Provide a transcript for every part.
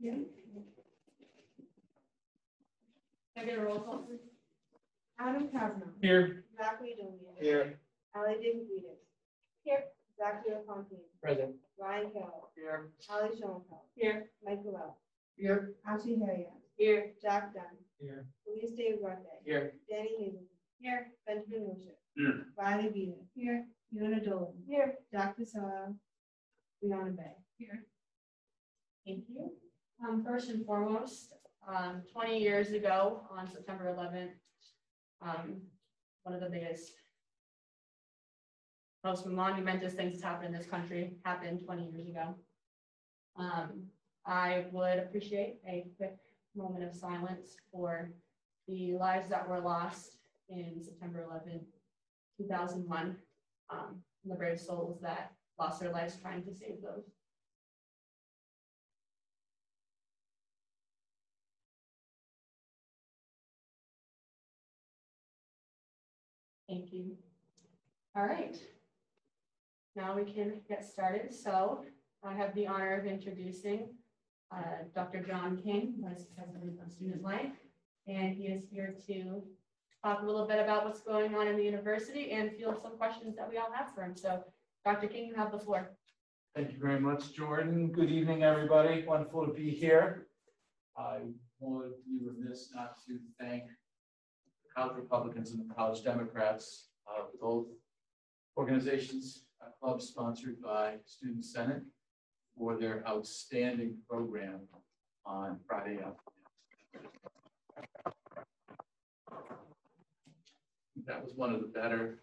Yeah. Can I get a roll call, please? Adam Kavanaugh. Here. Zachary Domian. Here. Ali Davidius. Here. Zachary Fontaine. Present. Ryan Carroll. Here. Ali Schoenfeld. Here. Michael Bell. Here. Ashley Harriet. Here. Jack Dunn. Here. Luis Dave Grande. Here. Danny Hazelton. Here. Benjamin Mosher. Here. Riley Beaton. Here. Yona Dolan. Here. Jack Pasella. Brianna Bay. Here. Thank you. First and foremost, 20 years ago on September 11th, one of the biggest, most monumentous things that's happened in this country happened 20 years ago. I would appreciate a quick moment of silence for the lives that were lost in September 11th, 2001, and the brave souls that lost their lives trying to save those. Thank you. All right. Now we can get started. So I have the honor of introducing Dr. John King, Vice President of Student Life, and he is here to talk a little bit about what's going on in the university and field some questions that we all have for him. So Dr. King, you have the floor. Thank you very much, Jordan. Good evening, everybody. Wonderful to be here. I would be remiss not to thank the College Republicans and the College Democrats, both organizations, clubs sponsored by Student Senate, for their outstanding program on Friday afternoon. That was one of the better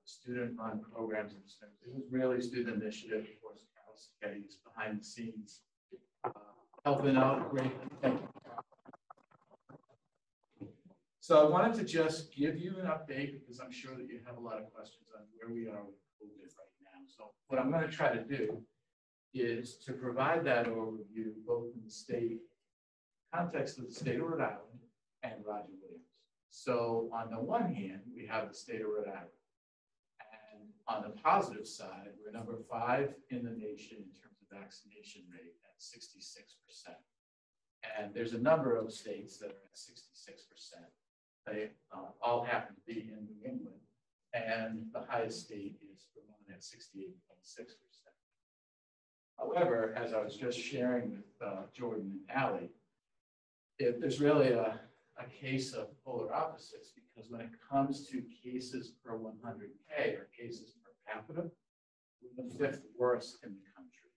student-run programs in this country. It was really a student initiative. Of course, Carol Spaghetti is behind the scenes, helping out greatly. Thank you. So I wanted to just give you an update because I'm sure that you have a lot of questions on where we are with COVID right now. So what I'm going to try to do is to provide that overview both in the state context of the state of Rhode Island and Roger Williams. So on the one hand, we have the state of Rhode Island. And on the positive side, we're number 5 in the nation in terms of vaccination rate at 66%. And there's a number of states that are at 66%. They all happen to be in New England. And the highest state is Vermont at 68.6%. However, as I was just sharing with Jordan and Allie, there's really a case of polar opposites, because when it comes to cases per 100K or cases per capita, we're the 5th worst in the country.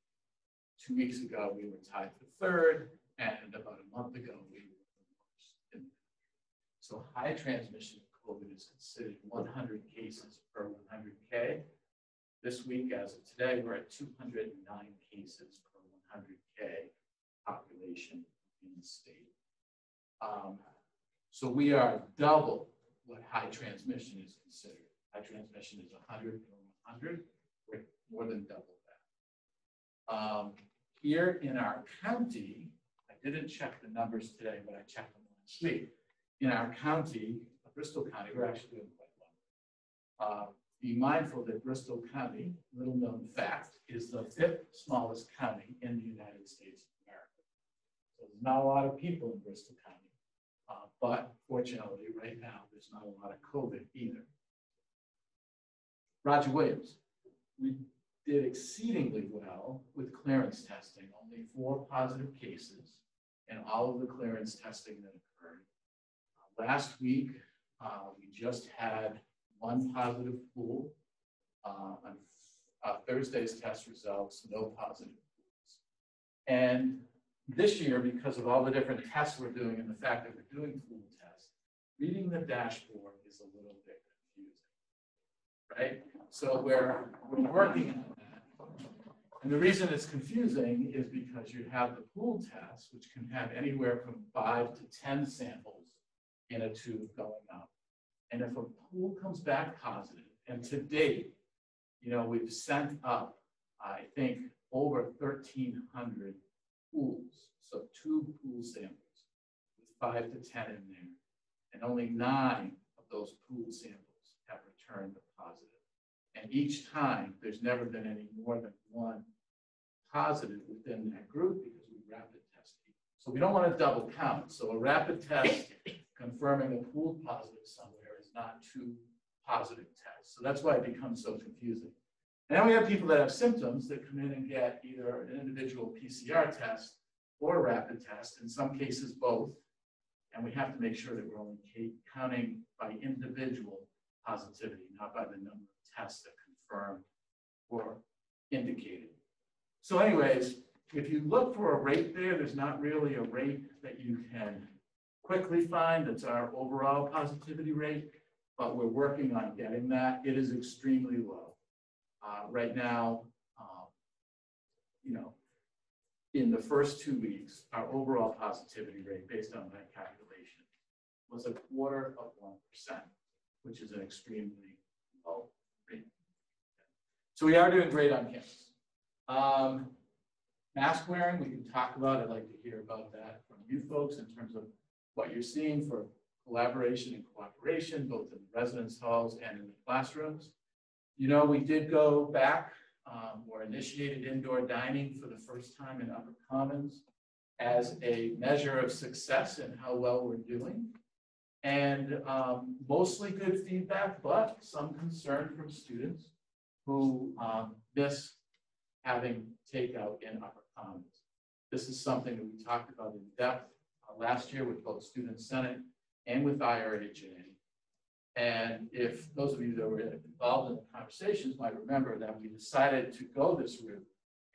2 weeks ago, we were tied for 3rd, and about a month ago, we were the worst in the country. So high transmission of COVID is considered 100 cases per 100K. This week, as of today, we're at 209 cases per 100K population in the state. So we are double what high transmission is considered. High transmission is 100 or 100. We're more than double that. Here in our county, I didn't check the numbers today, but I checked them last week. In our county, Bristol County, we're actually doing quite well. Be mindful that Bristol County, little known fact, is the 5th smallest county in the United States of America. So there's not a lot of people in Bristol County, but fortunately right now, there's not a lot of COVID either. Roger Williams, we did exceedingly well with clearance testing, only 4 positive cases in all of the clearance testing that occurred. Last week, we just had 1 positive pool. On Thursday's test results, no positive pools. And this year, because of all the different tests we're doing and the fact that we're doing pool tests, reading the dashboard is a little bit confusing, right? So we're working on that. And the reason it's confusing is because you have the pool test, which can have anywhere from 5 to 10 samples in a tube going up. And if a pool comes back positive, and to date, we've sent up, I think, over 1,300 pools. So 2 pool samples with 5 to 10 in there. And only 9 of those pool samples have returned positive. And each time, there's never been any more than 1 positive within that group because we rapid test people. So we don't want to double count. So a rapid test confirming a pool positive somewhere is not 2 positive tests. So that's why it becomes so confusing. And then we have people that have symptoms that come in and get either an individual PCR test or a rapid test, in some cases both. And we have to make sure that we're only counting by individual positivity, not by the number of tests that confirm or indicated. So anyways, if you look for a rate there, there's not really a rate that you can quickly find. That's our overall positivity rate, but we're working on getting that. It is extremely low. Right now, in the first 2 weeks, our overall positivity rate based on that calculation was 0.25%, which is an extremely low rate. So we are doing great on campus. Mask wearing, we can talk about. I'd like to hear about that from you folks in terms of what you're seeing for collaboration and cooperation, both in the residence halls and in the classrooms. We did go back or initiated indoor dining for the first time in Upper Commons as a measure of success and how well we're doing. And mostly good feedback, but some concern from students who miss having takeout in Upper Commons. This is something that we talked about in depth last year with both Student Senate and with IRHA. And if those of you that were involved in the conversations might remember that we decided to go this route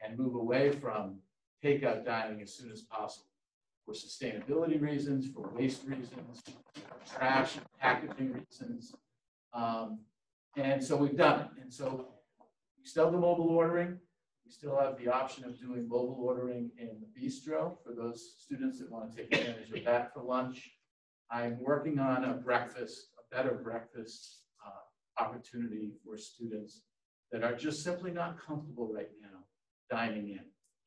and move away from takeout dining as soon as possible for sustainability reasons, for waste reasons, for trash and packaging reasons. And so we've done it. And so we still have the mobile ordering. We still have the option of doing mobile ordering in the bistro for those students that want to take advantage of that for lunch. I'm working on a better breakfast opportunity for students that are just simply not comfortable right now dining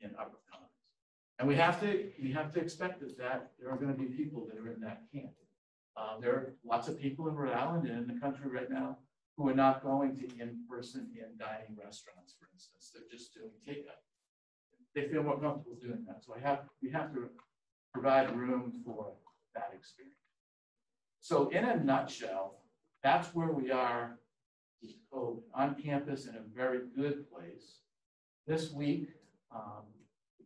in Upper Commons. And we have to expect that there are going to be people that are in that camp. There are lots of people in Rhode Island and in the country right now who are not going to in-person dining restaurants, for instance. They're just doing takeout. They feel more comfortable doing that. So we have to provide room for that experience. So in a nutshell, that's where we are with COVID on campus in a very good place. This week,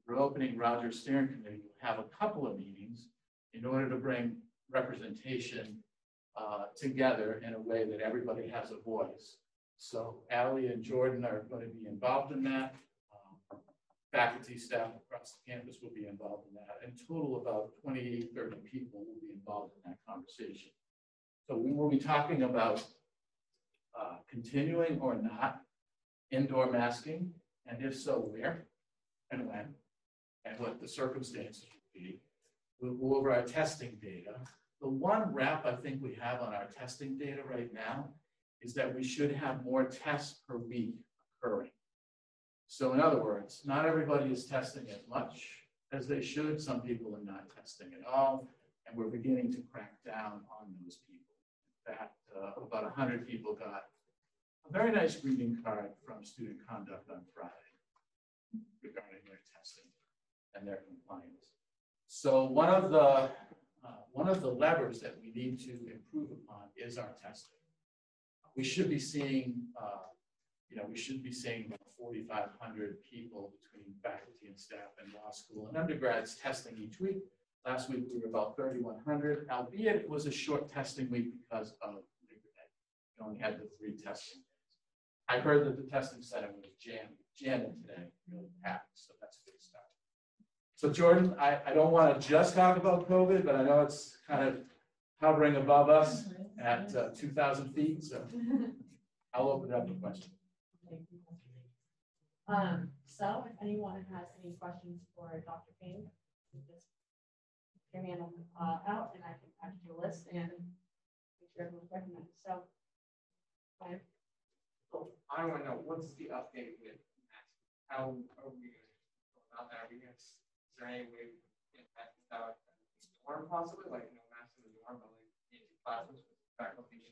we're opening Rogers Steering Committee. We'll have a couple of meetings in order to bring representation together in a way that everybody has a voice. So Allie and Jordan are going to be involved in that. Faculty, staff across the campus will be involved in that. In total, about 20, 30 people will be involved in that conversation. So we will be talking about continuing or not indoor masking, and if so, where and when, and what the circumstances would be. We'll go over our testing data. The one wrap I think we have on our testing data right now is that we should have more tests per week occurring. So in other words, not everybody is testing as much as they should. Some people are not testing at all, and we're beginning to crack down on those people. In fact, about 100 people got a very nice greeting card from Student Conduct on Friday regarding their testing and their compliance. So one of the levers that we need to improve upon is our testing. We should be seeing, about 4,500 people between faculty and staff and law school and undergrads testing each week. Last week we were about 3,100, albeit it was a short testing week because of Labor Day. We only had the 3 testing days. I heard that the testing center was jamming today, really packed, so that's a good start. So Jordan, I don't want to just talk about COVID, but I know it's kind of hovering above us at 2,000 feet, so I'll open it up to questions. So if anyone has any questions for Dr. King, just give me an out and I can add to your list and make recommend. So, I I want to know, what's the update with masks? How are we going to go about that? Is there any way we can get that out of the dorm possibly, like no masks in the dorm, but like into classrooms with faculty?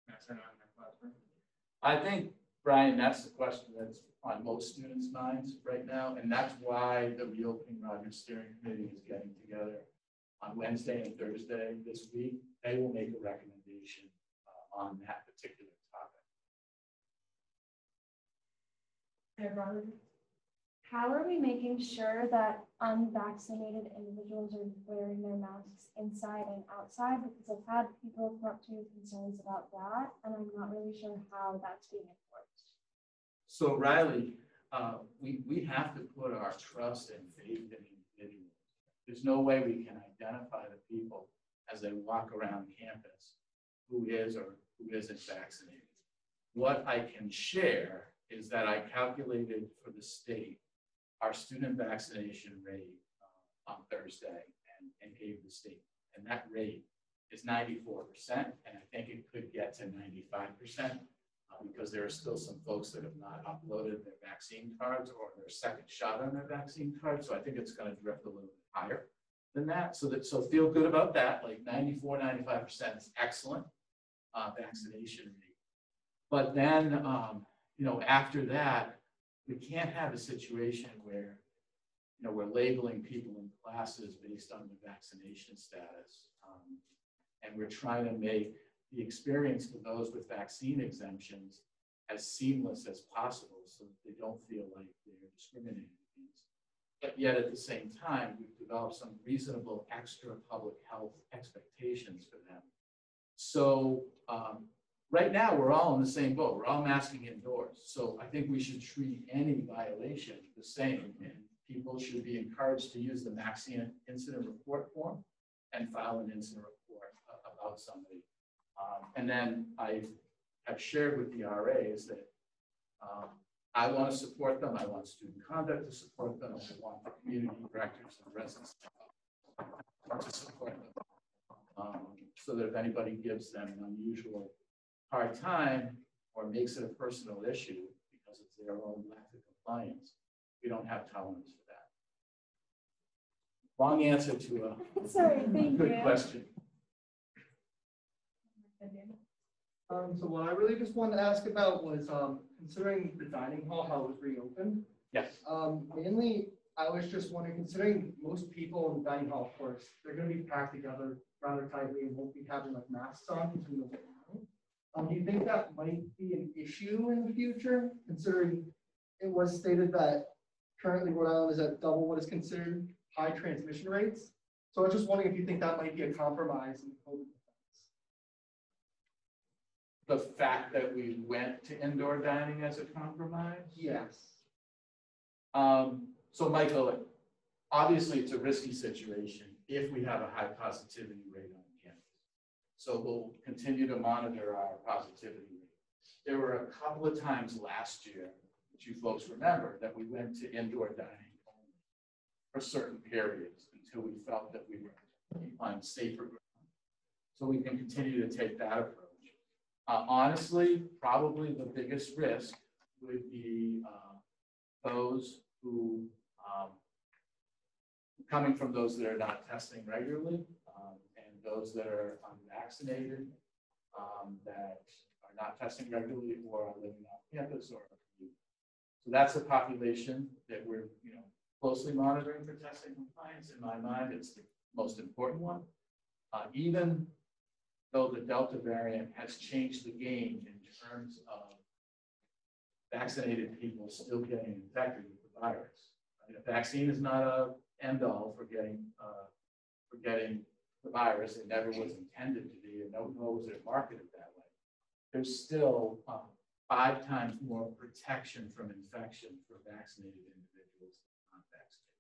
Masks are not in their classroom. I think, Brian, that's the question that's on most students' minds right now, and that's why the Reopening Rogers Steering Committee is getting together on Wednesday and Thursday this week. They will make a recommendation on that particular topic. How are we making sure that unvaccinated individuals are wearing their masks inside and outside? Because I've had people come up to me with concerns about that, and I'm not really sure how that's being enforced. So Riley, we have to put our trust and faith in individuals. There's no way we can identify the people as they walk around campus who is or who isn't vaccinated. What I can share is that I calculated for the state our student vaccination rate on Thursday and gave the state, and that rate is 94%, and I think it could get to 95%. Because there are still some folks that have not uploaded their vaccine cards or their second shot on their vaccine card. So I think it's going to drift a little bit higher than that. So feel good about that. Like 94, 95% is excellent vaccination rate. But then, after that, we can't have a situation where, we're labeling people in classes based on the vaccination status. And we're trying to make the experience for those with vaccine exemptions as seamless as possible so that they don't feel like they're discriminated against. But yet at the same time, we've developed some reasonable extra public health expectations for them. So right now, we're all in the same boat. We're all masking indoors. So I think we should treat any violation the same, and people should be encouraged to use the vaccine incident report form and file an incident report about somebody. And then I have shared with the RAs that I want to support them. I want student conduct to support them. I want the community directors and residents to support them. So that if anybody gives them an unusual hard time or makes it a personal issue because it's their own lack of compliance, we don't have tolerance for that. Long answer to a good question. So what I really just wanted to ask about was considering the dining hall, how it was reopened. Yes. Mainly, I was just wondering, considering most people in the dining hall, of course, they're going to be packed together rather tightly and won't be having like masks on between the do you think that might be an issue in the future, considering it was stated that currently Rhode Island is at double what is considered high transmission rates? So I was just wondering if you think that might be a compromise in COVID. The fact that we went to indoor dining as a compromise? Yes. So Michael, obviously it's a risky situation if we have a high positivity rate on campus. So we'll continue to monitor our positivity rate. There were a couple of times last year, that you folks remember, that we went to indoor dining only for certain periods until we felt that we were on safer ground. So we can continue to take that approach. Honestly, probably the biggest risk would be those who, coming from those that are not testing regularly and those that are unvaccinated, that are not testing regularly or are living off campus or so that's a population that we're closely monitoring for testing compliance. In my mind, it's the most important one. Even though the Delta variant has changed the game in terms of vaccinated people still getting infected with the virus. Right? A vaccine is not an end all for getting the virus. It never was intended to be, and no one was marketed that way. There's still 5 times more protection from infection for vaccinated individuals than non-vaccinated.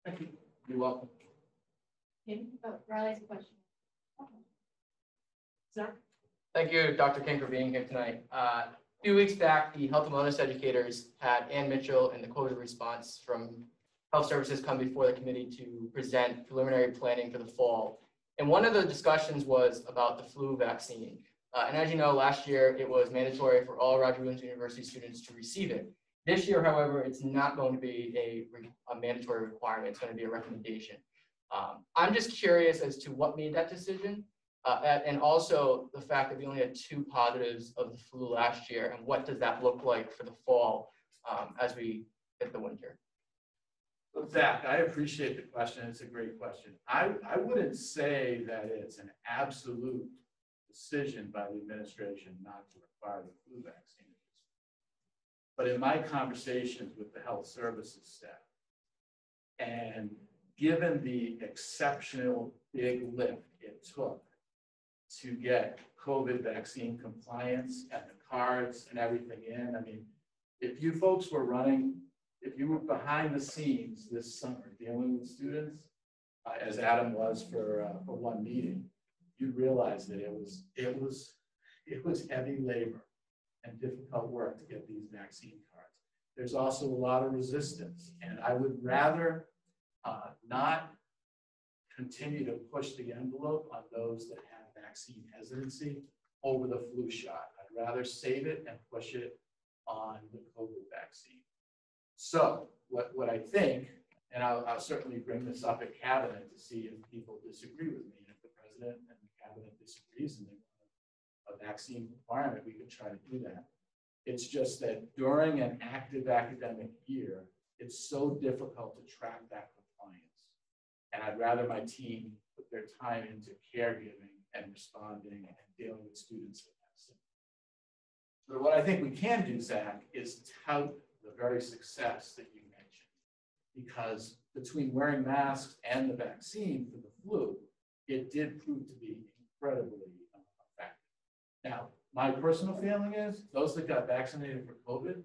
Thank you. You're welcome. Riley's question. Zach? Thank you, Dr. King, for being here tonight. A few weeks back, the health and wellness educators had Ann Mitchell and the COVID response from Health Services come before the committee to present preliminary planning for the fall. And one of the discussions was about the flu vaccine. And as you know, last year it was mandatory for all Roger Williams University students to receive it. This year, however, it's not going to be a mandatory requirement. It's going to be a recommendation. I'm just curious as to what made that decision, and also the fact that we only had 2 positives of the flu last year, and what does that look like for the fall as we hit the winter? Well, Zach, I appreciate the question. It's a great question. I wouldn't say that it's an absolute decision by the administration not to require the flu vaccine. But in my conversations with the health services staff, and given the exceptional big lift it took to get COVID vaccine compliance and the cards and everything in, I mean, if you folks were behind the scenes this summer dealing with students, as Adam was for one meeting, you'd realize that it was heavy labor and difficult work to get these vaccine cards. There's also a lot of resistance, and I would rather not continue to push the envelope on those that have vaccine hesitancy over the flu shot. I'd rather save it and push it on the COVID vaccine. So what I think, and I'll certainly bring this up at cabinet to see if people disagree with me, and if the president and the cabinet disagrees and they want a vaccine requirement, we could try to do that. It's just that during an active academic year, it's so difficult to track that compliance. And I'd rather my team put their time into caregiving and responding and dealing with students with that. But what I think we can do, Zach, is tout the very success that you mentioned. Because between wearing masks and the vaccine for the flu, it did prove to be incredibly effective. Now, my personal feeling is those that got vaccinated for COVID,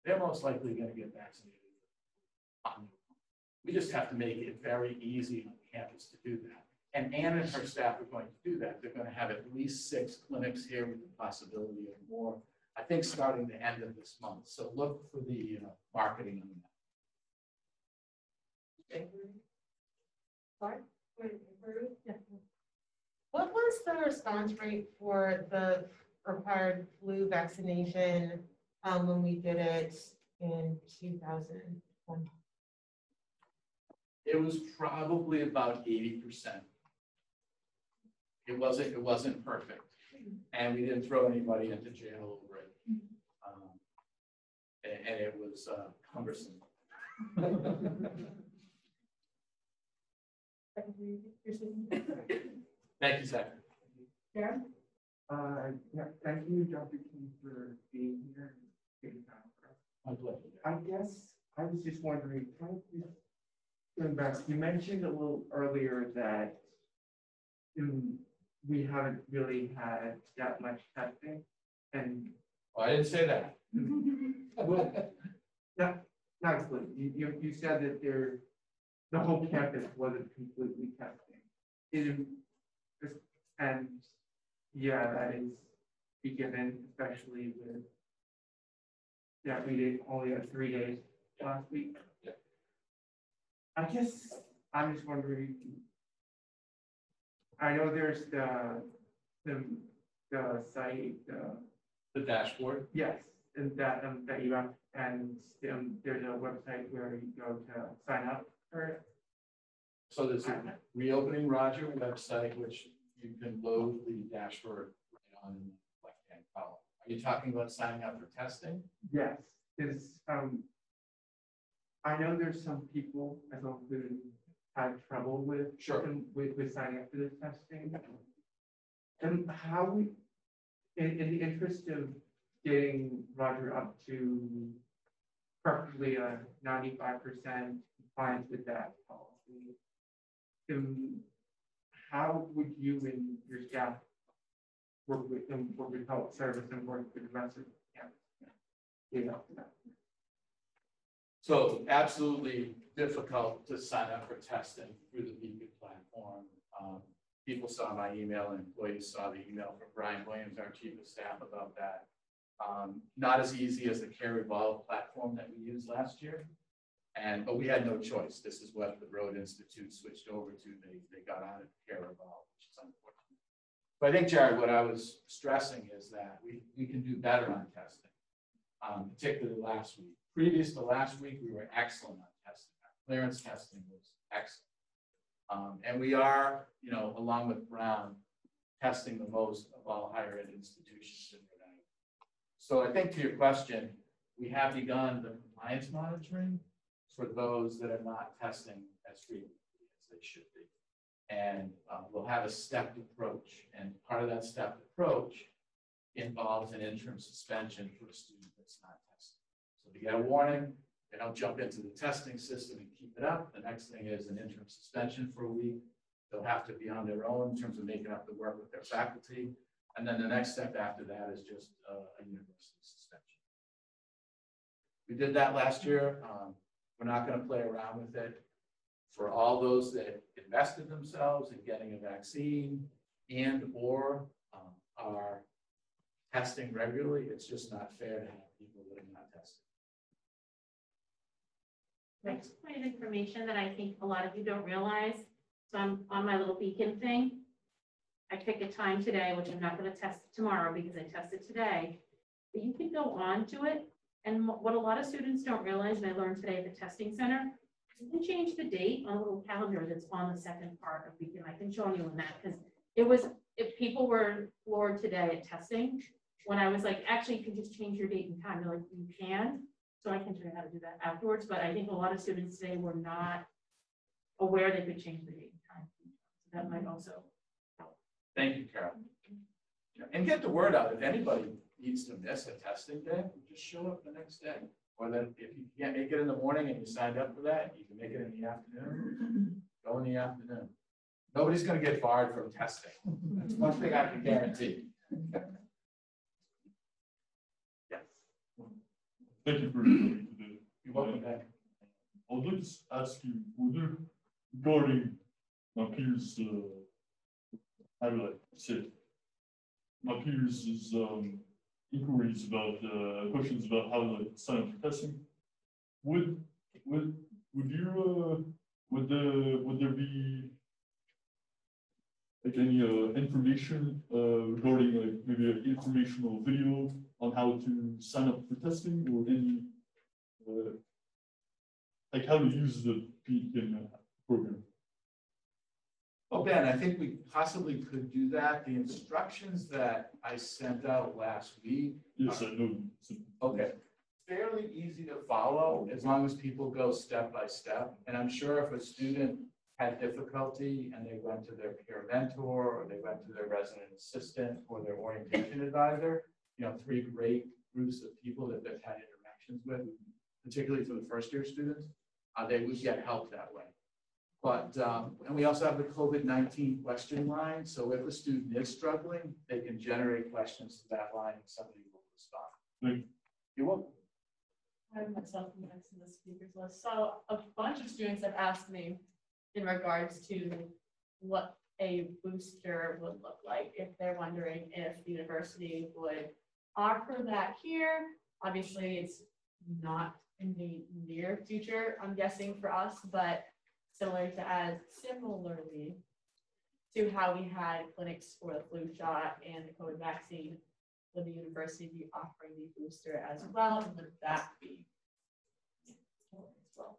they're most likely going to get vaccinated. We just have to make it very easy on campus to do that. And Ann and her staff are going to do that. They're going to have at least 6 clinics here with the possibility of more, I think, starting the end of this month. So look for the marketing on that. Thank you. Sorry? Yeah. What was the response rate for the required flu vaccination when we did it in 2001? It was probably about 80%. It wasn't perfect, and we didn't throw anybody into jail over it. And it was cumbersome. Thank you, Zach. Karen? Yeah, thank you, Dr. King, for being here and taking time for us. My pleasure. I guess I was just wondering, kind of just going back, you mentioned a little earlier that we haven't really had that much testing, and Well, I didn't say that. well, not completely. You said that the whole campus wasn't completely testing. And yeah, that is a given, especially with that we did only have 3 days last week. Yeah. I guess I'm just wondering. I know there's the site, The dashboard. yes, and that you have, and there's a website where you go to sign up for it. So there's a Reopening Roger website, which you can load the dashboard right on the left-hand column. Are you talking about signing up for testing? Yes, because I know there's some people, as well, who had trouble with with signing up for this testing. And how we, in the interest of getting Roger up to preferably a 95% compliance with that policy, how would you and your staff work with them, work with health service and work with the rest of the campus? Yeah. So absolutely difficult to sign up for testing through the Beacon platform. People saw my email, and employees saw the email from Brian Williams, our chief of staff, about that. Not as easy as the Care Evolve platform that we used last year. But we had no choice. This is what the Broad Institute switched over to. They got out of care of all, which is unfortunate. But I think, Jared, what I was stressing is that we can do better on testing, particularly last week. Previous to last week, we were excellent on testing. Our clearance testing was excellent. And we are, along with Brown, testing the most of all higher ed institutions in Rhode Island. So I think to your question, we have begun the compliance monitoring for those that are not testing as frequently as they should be. And we'll have a stepped approach. And part of that stepped approach involves an interim suspension for a student that's not testing. So they get a warning, they don't jump into the testing system and keep it up. The next thing is an interim suspension for a week. They'll have to be on their own in terms of making up the work with their faculty. And then the next step after that is just a university suspension. We did that last year. We're not going to play around with it. For all those that invested themselves in getting a vaccine and or are testing regularly, it's just not fair to have people that are not testing. Next point of information that I think a lot of you don't realize. So I'm on my little beacon thing. I pick a time today, which I'm not going to test tomorrow because I tested today. But you can go on to it. And what a lot of students don't realize, and I learned today at the testing center, you can change the date on a little calendar that's on the second part of Beacon. I can show you in that because if people were floored today at testing, when I was like, actually, you can just change your date and time. They're like, you can. So I can show you how to do that afterwards. But I think a lot of students today were not aware they could change the date and time. So that might also help. Thank you, Carol. And get the word out. If anybody needs to miss a testing day, just show up the next day. Or then if you can't make it in the morning and you signed up for that, you can make it in the afternoon. Go in the afternoon. Nobody's going to get barred from testing. That's one thing I can guarantee. Yes. Thank you for coming today. You're welcome back. I would like to ask you further regarding my peers' how do I say it? My peers' inquiries about questions about how to sign up for testing. Would there be like any information regarding like maybe an informational video on how to sign up for testing, or any like how to use the PEN program? Oh, Ben, I think we possibly could do that. The instructions that I sent out last week. Yes, I know. Okay. Fairly easy to follow as long as people go step by step. And I'm sure if a student had difficulty and they went to their peer mentor or they went to their resident assistant or their orientation advisor, three great groups of people that they've had interactions with, particularly for the first year students, they would get help that way. But, and we also have the COVID-19 question line. So if a student is struggling, they can generate questions to that line and somebody will respond. Thank you. You're welcome. I have myself next to the speakers list. So a bunch of students have asked me in regards to what a booster would look like, if they're wondering if the university would offer that here. Obviously, it's not in the near future, I'm guessing, for us, but similarly to how we had clinics for the flu shot and the COVID vaccine, would the university be offering the booster as well? And would that be as well?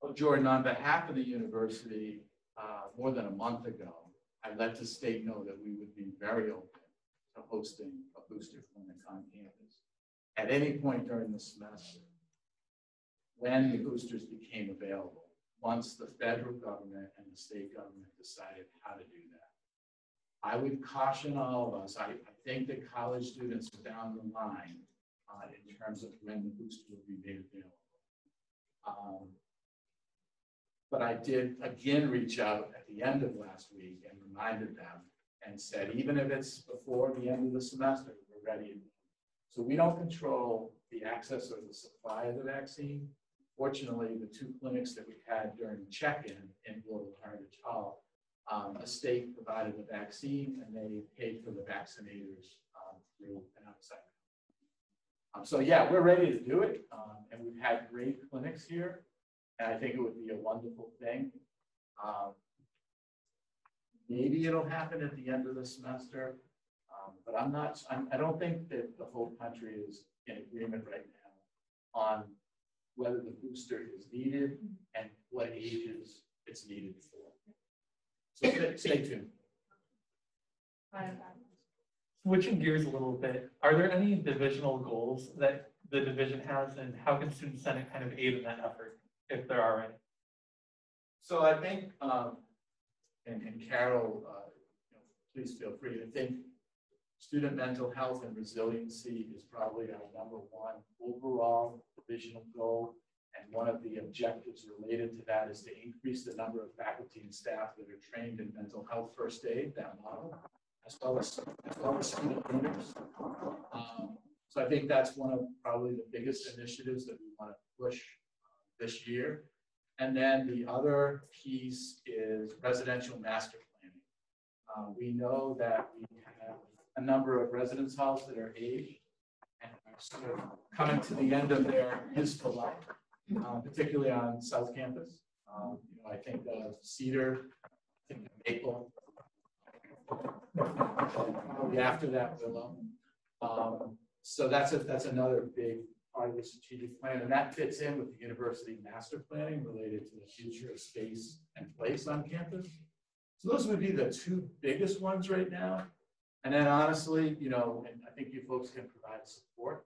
Well, Jordan, on behalf of the university, more than a month ago, I let the state know that we would be very open to hosting a booster clinic on campus at any point during the semester when the boosters became available, once the federal government and the state government decided how to do that. I would caution all of us. I think that college students are down the line in terms of when the booster will be made available. But I did again reach out at the end of last week and reminded them and said, even if it's before the end of the semester, we're ready. So we don't control the access or the supply of the vaccine. Fortunately, the two clinics that we had during check-in in Global Heritage Hall, the state provided the vaccine and they paid for the vaccinators through an outside. So yeah, we're ready to do it. And we've had great clinics here. And I think it would be a wonderful thing. Maybe it'll happen at the end of the semester, but I don't think that the whole country is in agreement right now on whether the booster is needed and what ages it's needed for. So stay tuned. Switching gears a little bit, are there any divisional goals that the division has, and how can Student Senate kind of aid in that effort, if there are any? So I think, and Carol, please feel free. I think student mental health and resiliency is probably our #1 overall divisional goal. And one of the objectives related to that is to increase the number of faculty and staff that are trained in mental health first aid, that model, as well as student leaders. So I think that's one of probably the biggest initiatives that we want to push this year. And then the other piece is residential master planning. We know that we have a number of residence halls that are aged and are sort of coming to the end of their useful life, particularly on South Campus. I think of Cedar, I think of Maple, probably after that Willow. So that's another big part of the strategic plan, and that fits in with the university master planning related to the future of space and place on campus. So those would be the two biggest ones right now. And then honestly, and I think you folks can provide support.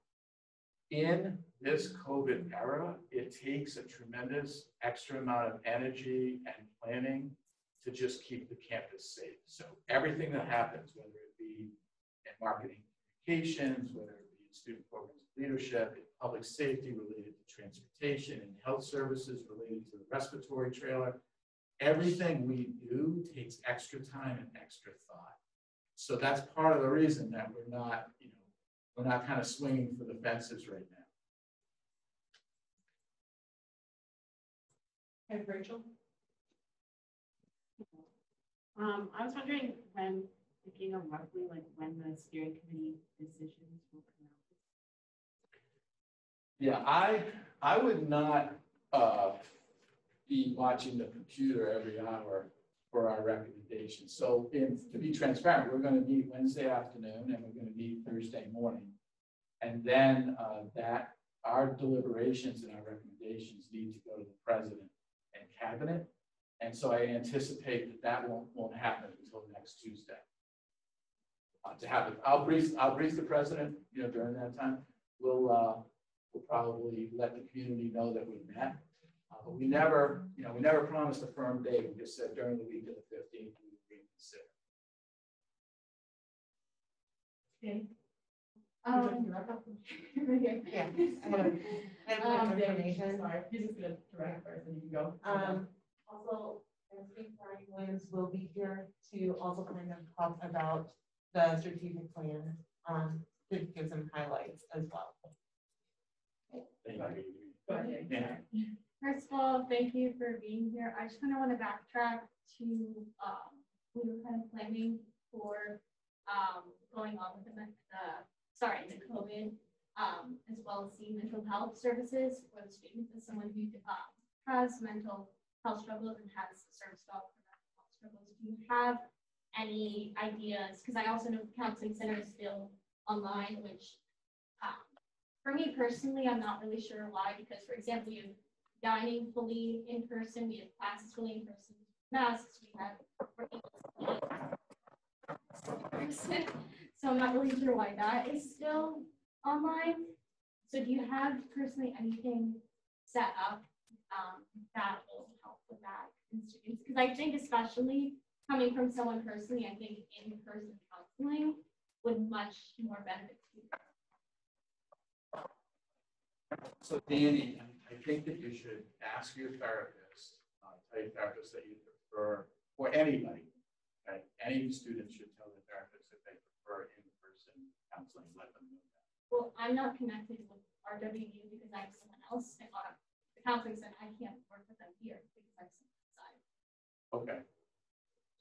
In this COVID era, it takes a tremendous extra amount of energy and planning to just keep the campus safe. So everything that happens, whether it be in marketing communications, whether it be in student programs leadership, in public safety related to transportation, and health services related to the respiratory trailer, everything we do takes extra time and extra thought. So that's part of the reason that we're not kind of swinging for the fences right now. Okay, Rachel. I was wondering thinking of roughly like when the steering committee decisions will come out. Yeah, I would not be watching the computer every hour for our recommendations. So to be transparent, we're going to meet Wednesday afternoon and we're going to meet Thursday morning. And then our deliberations and our recommendations need to go to the president and cabinet. And so I anticipate that won't happen until next Tuesday. To happen, I'll brief the president, during that time. We'll probably let the community know that we met. But we never promised a firm date. We just said during the week of the 15th, we would reconsider. Okay. Yeah, I have information. Sorry, he's just gonna direct first and you can go. Also, I think Brian Williams will be here to also kind of talk about the strategic plan, to give some highlights as well. Thank you. Go ahead. Yeah. First of all, thank you for being here. I just kind of want to backtrack to, we were kind of planning for going on with the COVID, as well as the mental health services for the students. As someone who has mental health struggles and has a service dog for mental health struggles, do you have any ideas? Because I also know the counseling center is still online, which for me personally, I'm not really sure why, because for example, we have dining fully in person, we have classes fully in person, masks, we have so I'm not really sure why that is still online. So do you have personally anything set up that will help with that in students? Because I think especially coming from someone personally, I think in-person counseling would much more benefit students. So Danny, I think that you should ask your therapist, tell your therapist that you prefer, or anybody, right? Any student should tell their therapist if they prefer in-person counseling, let them know that. Well, I'm not connected with RWU because I have someone else at the counseling center. I can't work with them here because I have someone outside. Okay.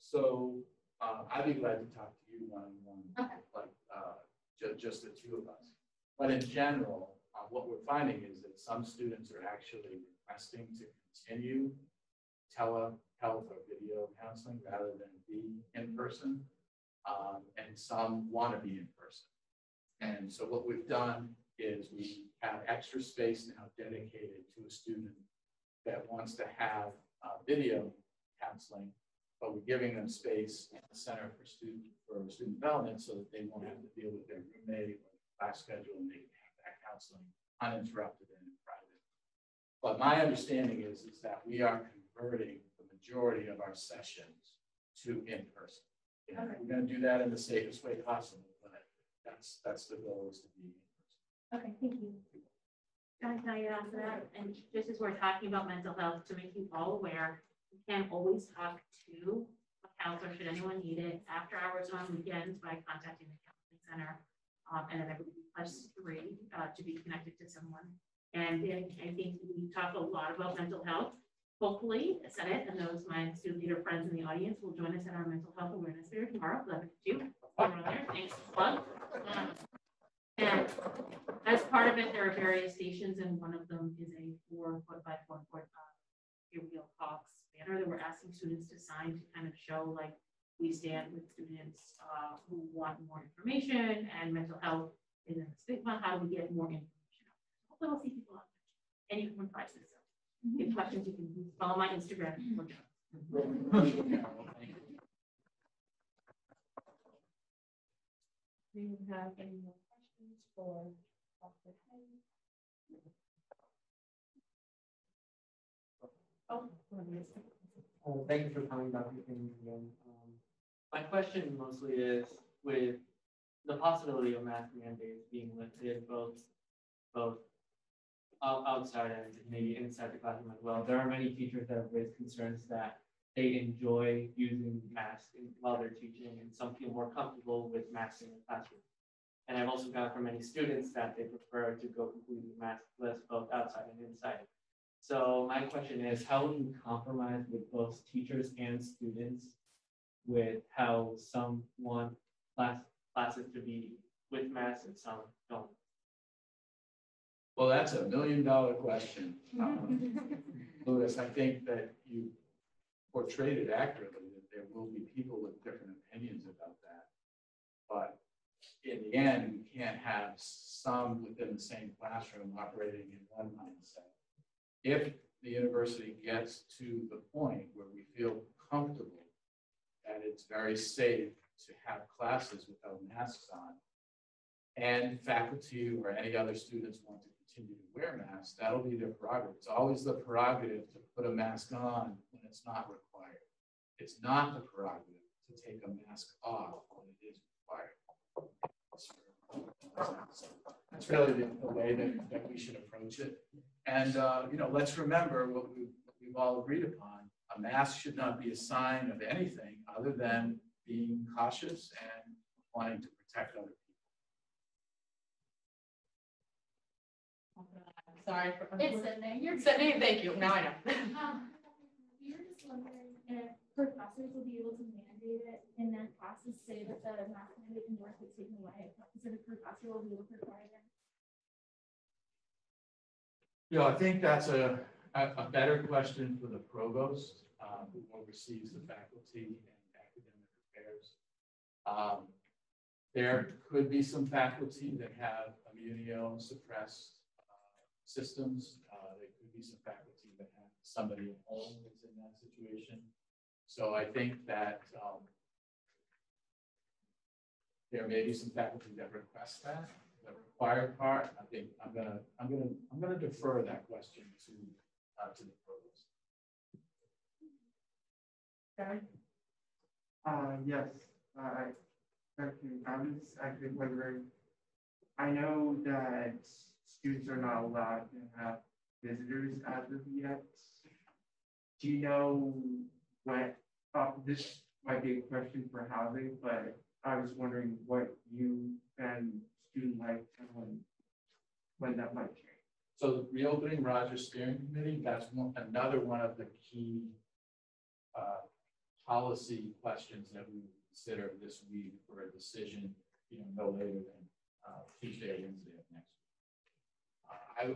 So I'd be glad to talk to you one-on-one, Okay. like just the two of us. But in general, what we're finding is that some students are actually requesting to continue telehealth or video counseling rather than be in person. And some want to be in person. And so what we've done is we have extra space now dedicated to a student that wants to have video counseling, but we're giving them space at the Center for Student Development so that they won't have to deal with their roommate or class schedule, and they can have that counseling uninterrupted and in private. But my understanding is that we are converting the majority of our sessions to in-person. Okay. We're going to do that in the safest way possible, but that's the goal, is to be in person. Okay, thank you. Can I add to that? And just as we're talking about mental health, to make you all aware, you can always talk to a counselor should anyone need it after hours on weekends by contacting the counseling center. And then there would be +3 to be connected to someone. And I think we talk a lot about mental health. Hopefully, I said it, and those my student leader friends in the audience will join us at our mental health awareness fair tomorrow, 11 to 2. Over there, thanks, plug. And as part of it, there are various stations, and one of them is a 4-foot by 4-foot aerial Cox banner that we're asking students to sign to kind of show like we stand with students who want more information, and mental health isn't a stigma. How do we get more information out there? Hopefully we'll see people out there. And you can win prizes. So if you have questions, you can follow my Instagram. Do you have any more questions for Dr. Hay? Thank you for coming, Dr. King, again. My question mostly is with the possibility of mask mandates being lifted, both outside and maybe inside the classroom as well. There are many teachers that have raised concerns that they enjoy using masks while they're teaching, and some feel more comfortable with masks in the classroom. And I've also gotten from many students that they prefer to go completely maskless, both outside and inside. So my question is, how will you compromise with both teachers and students with how some want classes to be with masks and some don't? Well, that's $1 million question. Louis, I think that you portrayed it accurately, that there will be people with different opinions about that. But in the end, we can't have some within the same classroom operating in one mindset. If the university gets to the point where we feel comfortable that it's very safe to have classes without masks on, and faculty or any other students want to continue to wear masks, that'll be their prerogative. It's always the prerogative to put a mask on when it's not required. It's not the prerogative to take a mask off when it is required. That's really the way that we should approach it. And let's remember what we've all agreed upon. A mask should not be a sign of anything other than being cautious and wanting to protect other people. Sorry for. It's Sydney. You're Sydney, thank you. Now I know. We were just wondering if professors will be able to mandate it in their classes, say that the mask mandate indoors is taken away. So the professor will be able to require them. I think that's a better question for the provost, who oversees the faculty and academic affairs. There could be some faculty that have immunosuppressed systems. There could be some faculty that have somebody at home that's in that situation. So I think that there may be some faculty that request that. The required part, I think I'm gonna defer that question to the provost. Yes, thank you. I was actually wondering, I know that students are not allowed to have visitors as of yet. Do you know what, this might be a question for housing, but I was wondering what you and student life when that might change. So the reopening Rogers Steering Committee, that's another one of the key policy questions that we will consider this week for a decision, no later than Tuesday or Wednesday of next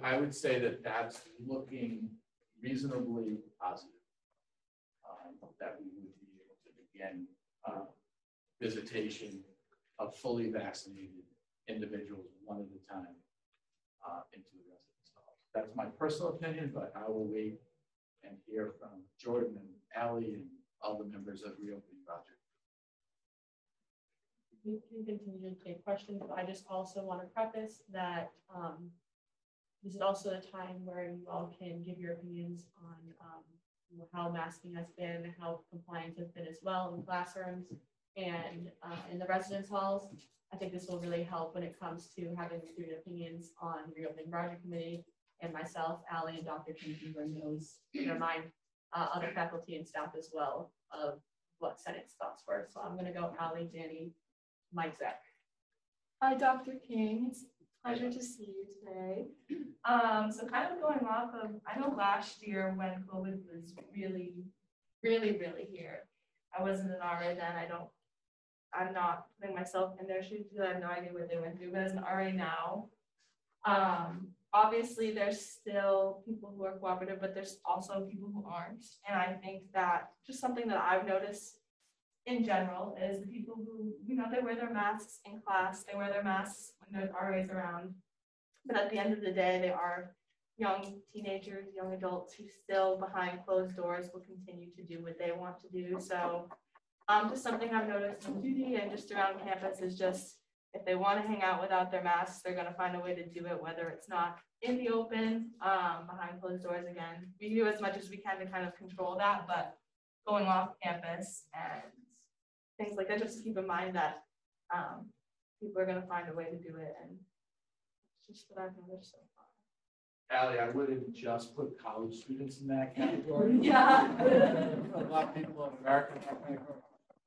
I would say that that's looking reasonably positive. That we would be able to begin visitation of fully vaccinated individuals one at a time into the residence halls. That's my personal opinion, but I will wait and hear from Jordan and Ally and all the members of Reopening Project. You can continue to take questions, but I just also want to preface that this is also a time where you all can give your opinions on how masking has been, how compliance has been as well in classrooms and in the residence halls. I think this will really help when it comes to having student opinions on Reopening Project Committee, and myself, Ally, and Dr. King can bring those to their mind, other faculty and staff as well, of what Senate's thoughts were. So I'm going to go Ally, Danny, Mike, Zach. Hi, Dr. King. It's a pleasure to see you today. So kind of going off of, I know last year when COVID was really here, I wasn't an RA then. I'm not putting myself in their shoes because I have no idea what they went through, but as an RA now, obviously there's still people who are cooperative, but there's also people who aren't. And I think that just something that I've noticed in general is the people who, they wear their masks in class, they wear their masks when there's RAs around. But at the end of the day, they are young teenagers, young adults who still behind closed doors will continue to do what they want to do. So just something I've noticed on duty and just around campus is just, if they want to hang out without their masks, they're going to find a way to do it, whether it's not in the open, behind closed doors again. We do as much as we can to kind of control that, but going off campus and things like that, just to keep in mind that people are going to find a way to do it. And it's just what I've noticed so far. Ally, I wouldn't just put college students in that category. Yeah. A lot of people in America.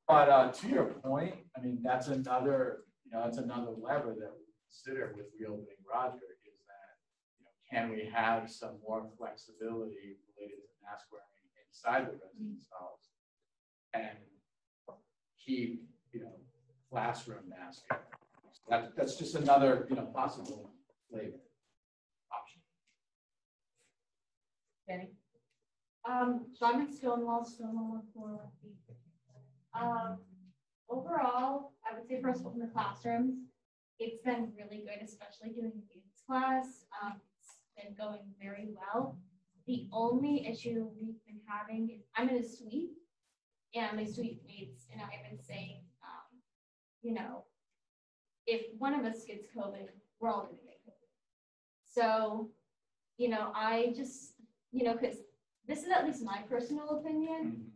But to your point, I mean, that's another lever that we consider with Reopening Roger is that, can we have some more flexibility related to mask wearing inside the residence halls and keep, classroom masking. That's just another, possible flavor option. Danny? So I'm in Stonewall for overall, I would say first of all, in the classrooms, it's been really good, especially doing youth class. It's been going very well. The only issue we've been having is I'm in a suite, and my suite mates and I have been saying, if one of us gets COVID, we're all going to get COVID. So, I just, because this is at least my personal opinion.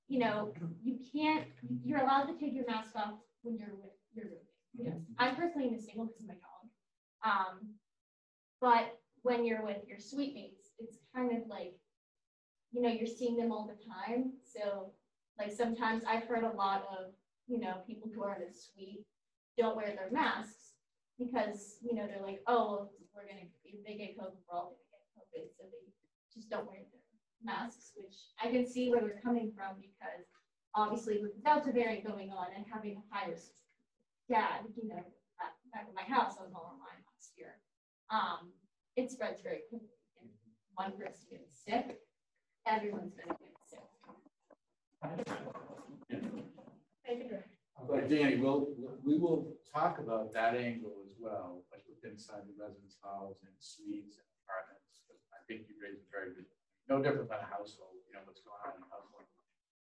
You're allowed to take your mask off when you're with your roommate. I'm personally in a single because of my dog. But when you're with your suite mates, it's kind of like, you're seeing them all the time. So like sometimes I've heard a lot of, people who are in a suite don't wear their masks because, they're like, oh, if they get COVID, we're all gonna get COVID. So they just don't wear their masks, which I can see where they're coming from because obviously with the Delta variant going on and having a higher dad, back at my house, I was all online last year. It spreads very quickly. And one person gets sick, everyone's gonna get sick. But Danny, we will talk about that angle as well, like with inside the residence halls and suites and apartments. I think you raised a very good, no different than a household, what's going on in a household.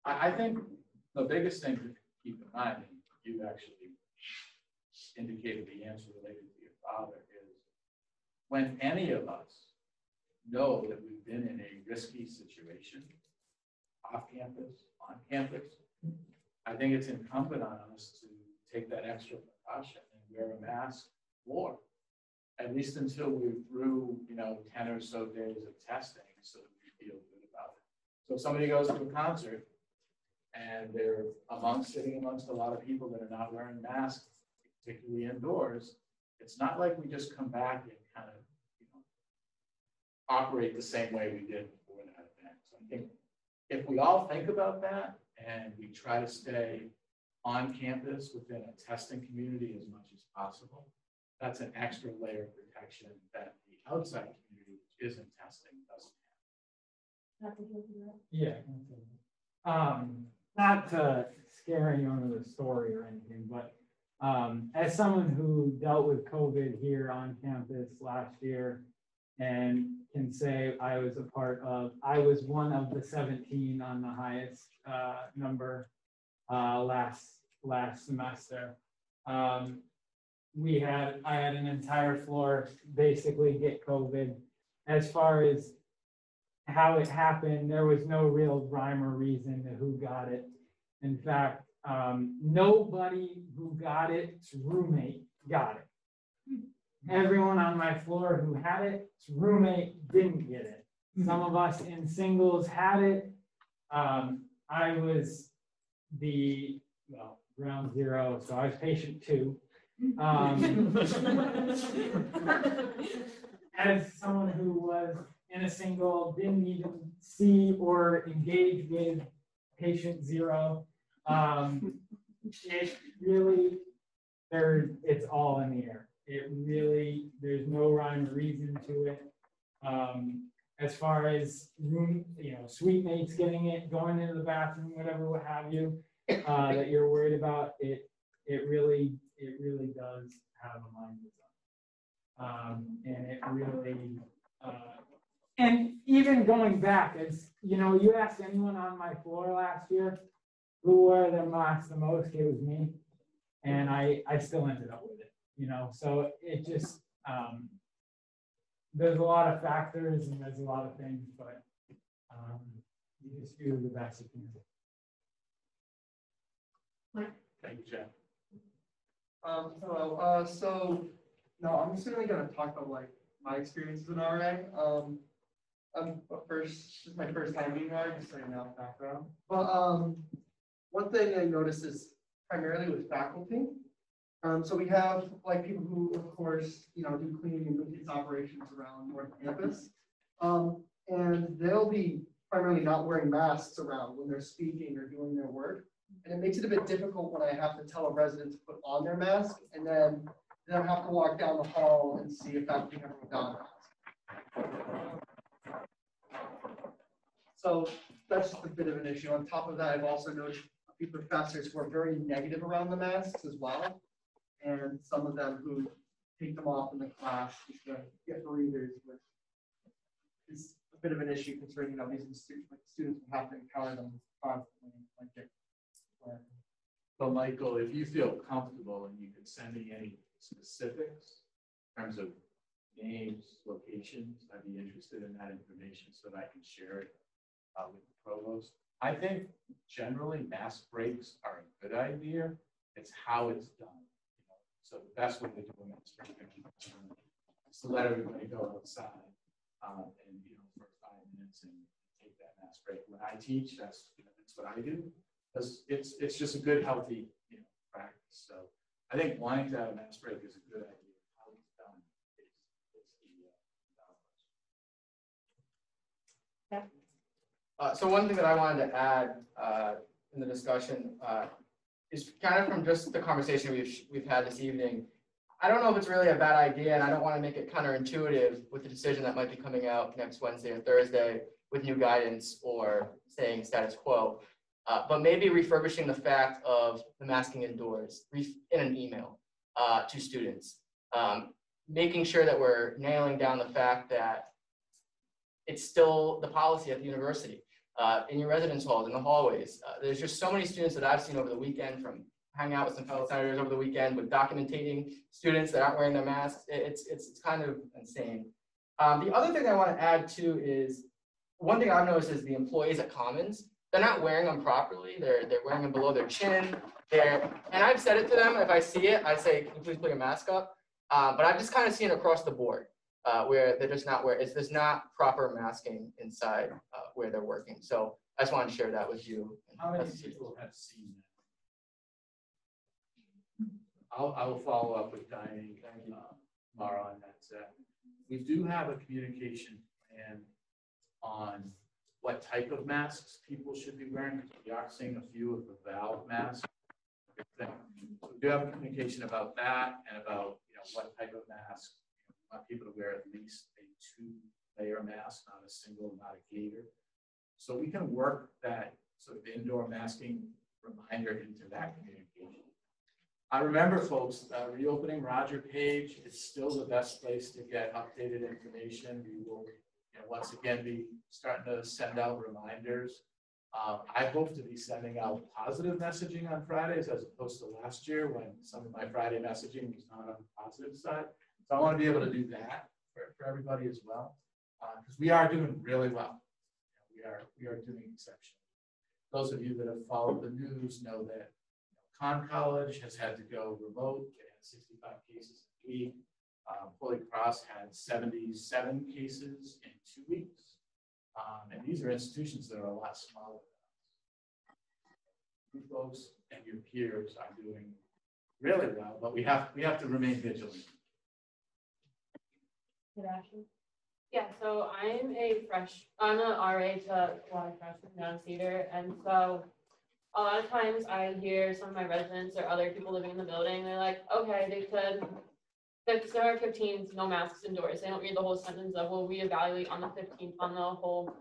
I think the biggest thing to keep in mind, and you actually indicated the answer related to your father, is when any of us know that we've been in a risky situation, off campus, on campus, I think it's incumbent on us to take that extra precaution and wear a mask more, at least until we're through, 10 or so days of testing so that we feel good about it. So if somebody goes to a concert and they're sitting amongst a lot of people that are not wearing masks, particularly indoors, it's not like we just come back and kind of, operate the same way we did before that event. So I think if we all think about that and we try to stay on campus within a testing community as much as possible, that's an extra layer of protection that the outside community isn't testing doesn't Yeah. Not to scare anyone with a story or anything, but as someone who dealt with COVID here on campus last year and can say I was one of the 17 on the highest number last semester. I had an entire floor basically get COVID. As far as how it happened, there was no real rhyme or reason to who got it. In fact, nobody who got its roommate got it. Everyone on my floor who had it, its roommate didn't get it. Some of us in singles had it. I was ground zero, so I was patient 2. As someone who was in a single, didn't even see or engage with patient 0, it really, it's all in the air. It really, there's no rhyme or reason to it. As far as suite mates getting it, going into the bathroom, whatever, what have you, that you're worried about, it really does have a mind of its own. And it really, and even going back, as you asked anyone on my floor last year who wore their mask the most, it was me, and I still ended up with it. So it just there's a lot of factors and there's a lot of things, but you just do the best you can. Thank you, Jeff. Hello. So no, I'm just really gonna talk about like my experience as an RA. But first, this is my first time being RA, just so you know background. But one thing I noticed is primarily with faculty. So we have like people who, of course, do cleaning and maintenance operations around North Campus, and they'll be primarily not wearing masks around when they're speaking or doing their work. And it makes it a bit difficult when I have to tell a resident to put on their mask and then I have to walk down the hall and see if faculty have put on a mask. So that's just a bit of an issue. On top of that, I've also noticed a few professors who are very negative around the masks as well. And some of them who take them off in the class just to get breathers, which is a bit of an issue considering these students will have to encounter them constantly. But Michael, if you feel comfortable and you can send me any specifics in terms of names, locations, I'd be interested in that information so that I can share it with the provost. I think generally mask breaks are a good idea. It's how it's done. So the best way to do a mask break is to let everybody go outside and for 5 minutes and take that mask break. When I teach, that's what I do. Because it's just a good, healthy practice. So I think wanting to have a mask break is a good idea. How it's done is the So one thing that I wanted to add in the discussion is kind of from just the conversation we've had this evening. I don't know if it's really a bad idea, and I don't want to make it counterintuitive with the decision that might be coming out next Wednesday or Thursday with new guidance or staying status quo. But maybe refurbishing the fact of the masking indoors in an email to students, making sure that we're nailing down the fact that it's still the policy at the university, in your residence halls, in the hallways. There's just so many students that I've seen over the weekend from hanging out with some fellow senators over the weekend with documenting students that aren't wearing their masks. It's kind of insane. The other thing I want to add too is, one thing I've noticed is the employees at Commons, they're not wearing them properly. They're wearing them below their chin. And I've said it to them. If I see it, I say, can you please put your mask up? But I've just kind of seen it across the board where they're just not wearing. There's not proper masking inside where they're working. So I just wanted to share that with you. How many people have seen that? I will follow up with Diane, Mara on that. We do have a communication plan on what type of masks people should be wearing. We are seeing a few of the valve masks. So we do have a communication about that and about what type of mask we want people to wear at least a layer mask, not a single, not a gaiter. So we can work that sort of indoor masking reminder into that communication. I remember, folks, reopening Roger page is still the best place to get updated information. We will, once again be starting to send out reminders. I hope to be sending out positive messaging on Fridays as opposed to last year when some of my Friday messaging was not on the positive side. So I want to be able to do that for everybody as well, because we are doing really well. We are doing exceptional. Those of you that have followed the news know that Conn College has had to go remote. They had 65 cases a week. Holy Cross had 77 cases in 2 weeks. And these are institutions that are a lot smaller than us. You folks and your peers are doing really well, but we have to remain vigilant. Good, Ashley. Yeah, so I'm an RA to a lot of freshmen down Cedar, and so a lot of times I hear some of my residents or other people living in the building, they're like, okay, they said December 15th, no masks indoors. They don't read the whole sentence of, we'll reevaluate on the 15th on the whole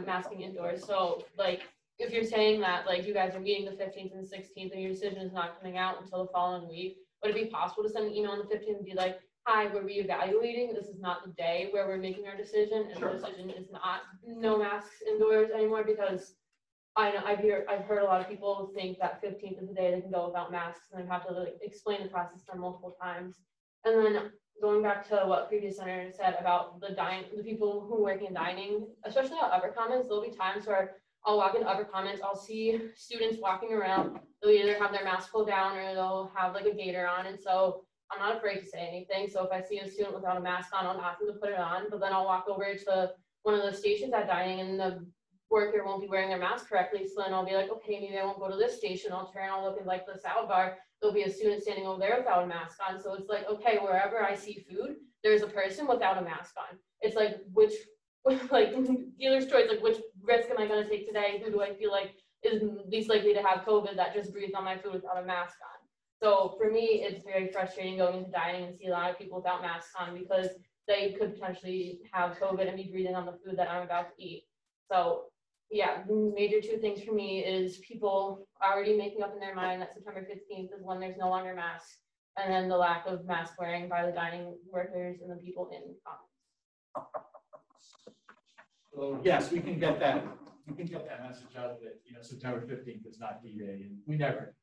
masking indoors. So like, if you're saying that like you guys are meeting the 15th and the 16th and your decision is not coming out until the following week, would it be possible to send an email on the 15th and be like, hi, we're reevaluating. This is not the day where we're making our decision, and the decision is not no masks indoors anymore, because I know I've heard a lot of people think that 15th is the day they can go without masks, and they have to like explain the process to them multiple times. And then going back to what previous senator said about the people who work in dining, especially at Upper Commons, there'll be times where I'll walk into Upper Commons, I'll see students walking around, they'll either have their mask pulled down or they'll have like a gaiter on, and so I'm not afraid to say anything. So if I see a student without a mask on, I'll ask them to put it on, but then I'll walk over to one of the stations at dining and the worker won't be wearing their mask correctly. So then I'll be like, okay, maybe I won't go to this station. I'll turn, I'll look in like the salad bar. There'll be a student standing over there without a mask on. So it's like, okay, wherever I see food, there's a person without a mask on. It's like, which, like dealer's choice, like which risk am I going to take today? Who do I feel like is least likely to have COVID that just breathed on my food without a mask on? So for me, it's very frustrating going into dining and see a lot of people without masks on, because they could potentially have COVID and be breathing on the food that I'm about to eat. So yeah, the major two things for me is people already making up in their mind that September 15th is when there's no longer masks, and then the lack of mask wearing by the dining workers and the people in commons. So yes, we can get that message out that, September 15th is not D-Day, and we never,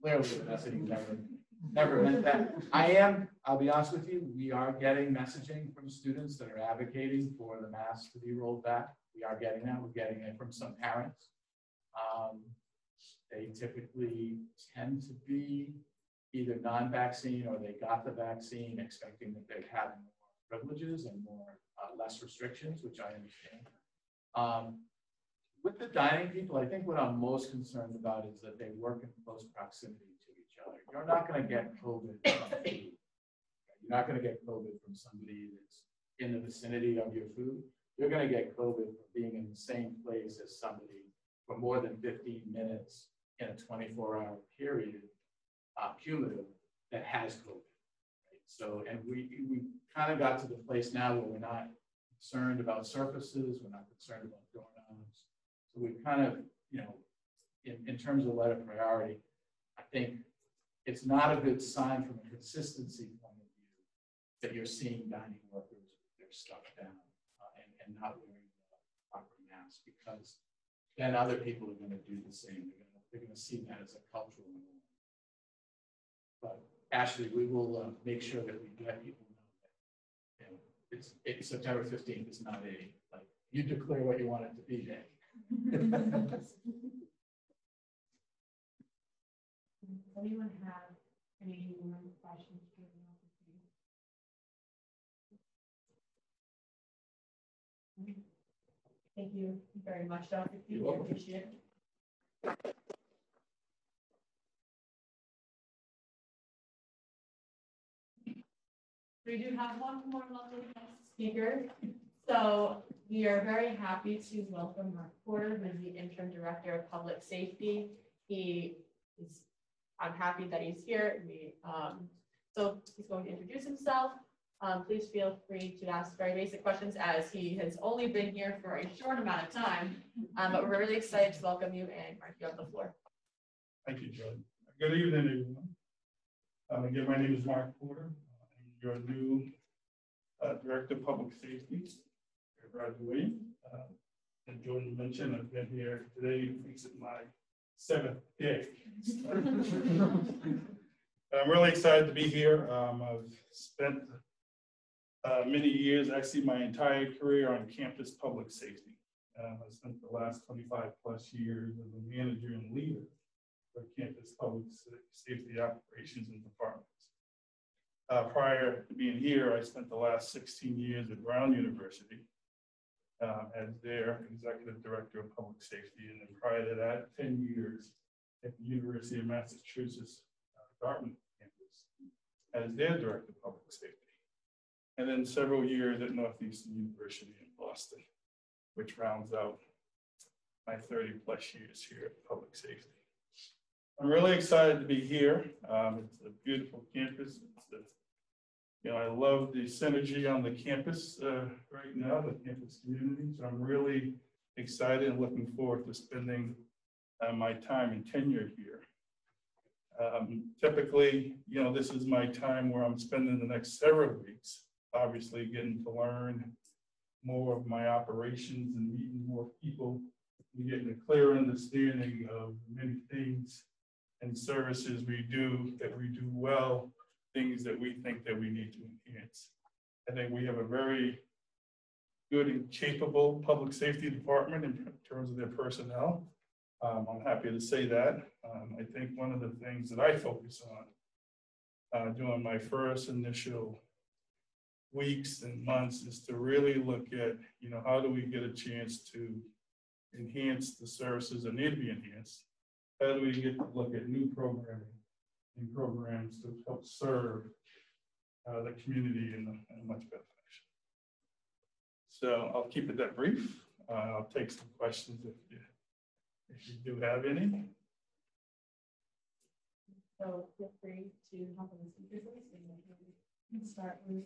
clearly the messaging never meant that. I'll be honest with you, we are getting messaging from students that are advocating for the masks to be rolled back. We are getting that. We're getting it from some parents. They typically tend to be either non-vaccine or they got the vaccine expecting that they'd have more privileges and less restrictions, which I understand. With the dining people, I think what I'm most concerned about is that they work in close proximity to each other. You're not going to get COVID from food. You're not going to get COVID from somebody that's in the vicinity of your food. You're going to get COVID from being in the same place as somebody for more than 15 minutes in a 24-hour period, cumulative, that has COVID. Right? So, and we kind of got to the place now where we're not concerned about surfaces, we're not concerned about doorknobs. So we've kind of, in terms of letter priority, I think it's not a good sign from a consistency point of view that you're seeing dining workers with their stuff down and not wearing the proper mask, because then other people are going to do the same. They're going to see that as a cultural norm. But Ashley, we will make sure that we let people know that it's September 15th is not a, like, you declare what you want it to be day. Does anyone have any more questions? Thank you very much, Dr. Keith. I appreciate it. We do have one more lovely guest speaker. So we are very happy to welcome Mark Porter, who is the Interim Director of Public Safety. I'm happy that he's here. So he's going to introduce himself. please feel free to ask very basic questions as he has only been here for a short amount of time. But we're really excited to welcome you, and Mark, you have the floor. Thank you, Joe. Good evening, everyone. Again, my name is Mark Porter. I'm your new Director of Public Safety. Graduating. As Jordan mentioned, I've been here today. Makes it my 7th day. I'm really excited to be here. I've spent many years, actually my entire career on campus public safety. I spent the last 25 plus years as a manager and leader for campus public safety operations and departments. Prior to being here, I spent the last 16 years at Brown University as their executive director of public safety. And then prior to that, 10 years at the University of Massachusetts, Dartmouth campus as their director of public safety. And then several years at Northeastern University in Boston, which rounds out my 30 plus years here at public safety. I'm really excited to be here. It's a beautiful campus. I love the synergy on the campus right now, the campus community. So I'm really excited and looking forward to spending my time and tenure here. Typically, this is my time where I'm spending the next several weeks, obviously getting to learn more of my operations and meeting more people and getting a clear understanding of many things and services we do well, things that we think that we need to enhance. I think we have a very good and capable public safety department in terms of their personnel. I'm happy to say that. I think one of the things that I focus on during my first initial weeks and months is to really look at, how do we get a chance to enhance the services that need to be enhanced? How do we get to look at new programming and programs to help serve the community in a much better fashion? So I'll keep it that brief. I'll take some questions if you do have any. So feel free to hop on the speaker and start with.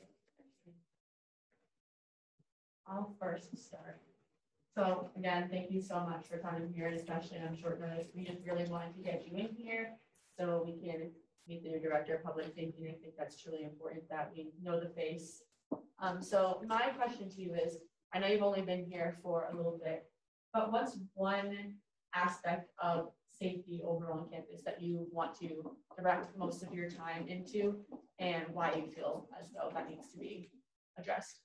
I'll first start. So again, thank you so much for coming here, especially on short notice. We just really wanted to get you in here so we can meet the new director of public safety. And I think that's truly important that we know the face. So my question to you is, I know you've only been here for a little bit, but what's one aspect of safety overall on campus that you want to direct most of your time into, and why you feel as though that needs to be addressed?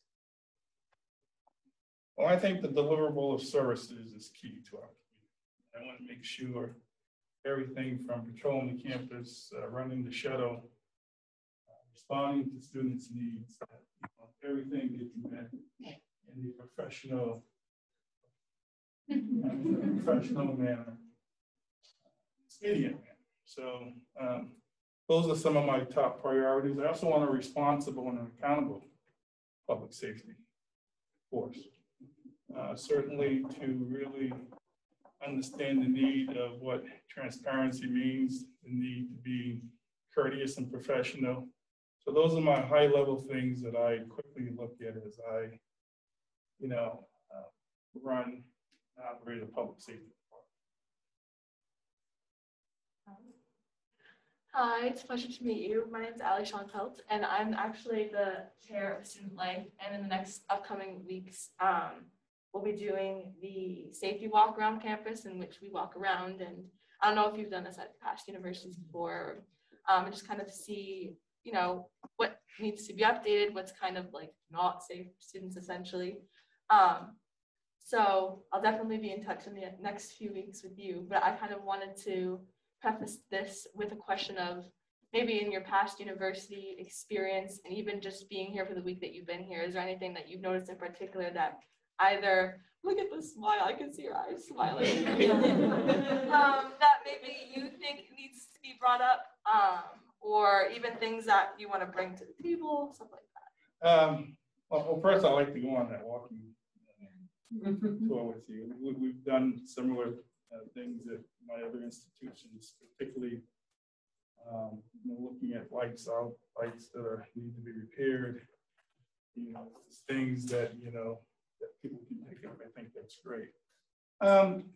Well, I think the deliverable of services is key to our community. I want to make sure everything from patrolling the campus, running the shuttle, responding to students' needs, everything gets met in the professional manner, expedient manner. So those are some of my top priorities. I also want a responsible and accountable public safety force. Certainly to really understand the need of what transparency means, the need to be courteous and professional. So those are my high level things that I quickly look at as I, run and operate a public safety department. Hi, it's a pleasure to meet you. My name is Ali Schoenfeld, and I'm actually the chair of Student Life. And in the next upcoming weeks, we'll be doing the safety walk around campus, in which we walk around. And I don't know if you've done this at past universities before, and just kind of see, what needs to be updated, what's kind of like not safe for students essentially. So I'll definitely be in touch in the next few weeks with you, but I kind of wanted to preface this with a question of maybe in your past university experience and even just being here for the week that you've been here, is there anything that you've noticed in particular that either, look at the smile, I can see your eyes smiling, that maybe you think needs to be brought up, or even things that you want to bring to the table, stuff like that? Well, first I'd like to go on that walking tour with you. We've done similar things at my other institutions, particularly looking at lights out, lights that need to be repaired, you know, things that, you know, that people can pick up. I think that's great.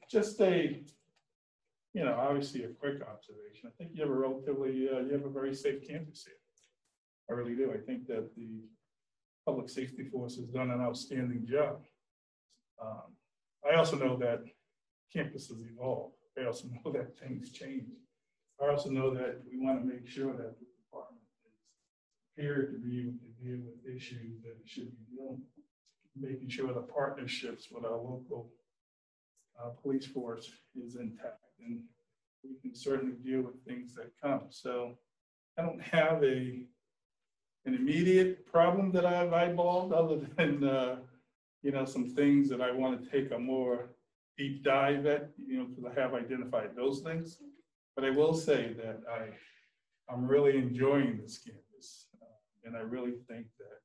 Just a, you know, obviously a quick observation. I think you have a relatively, you have a very safe campus here. I really do. I think that the public safety force has done an outstanding job. I also know that campuses evolve. I also know that things change. I also know that we want to make sure that the department is prepared to be able to deal with issues that it should be dealing with, making sure the partnerships with our local police force is intact, and we can certainly deal with things that come. So I don't have an immediate problem that I've eyeballed, other than you know, some things that I want to take a more deep dive at, you know, because I have identified those things. But I will say that I'm really enjoying this campus, and I really think that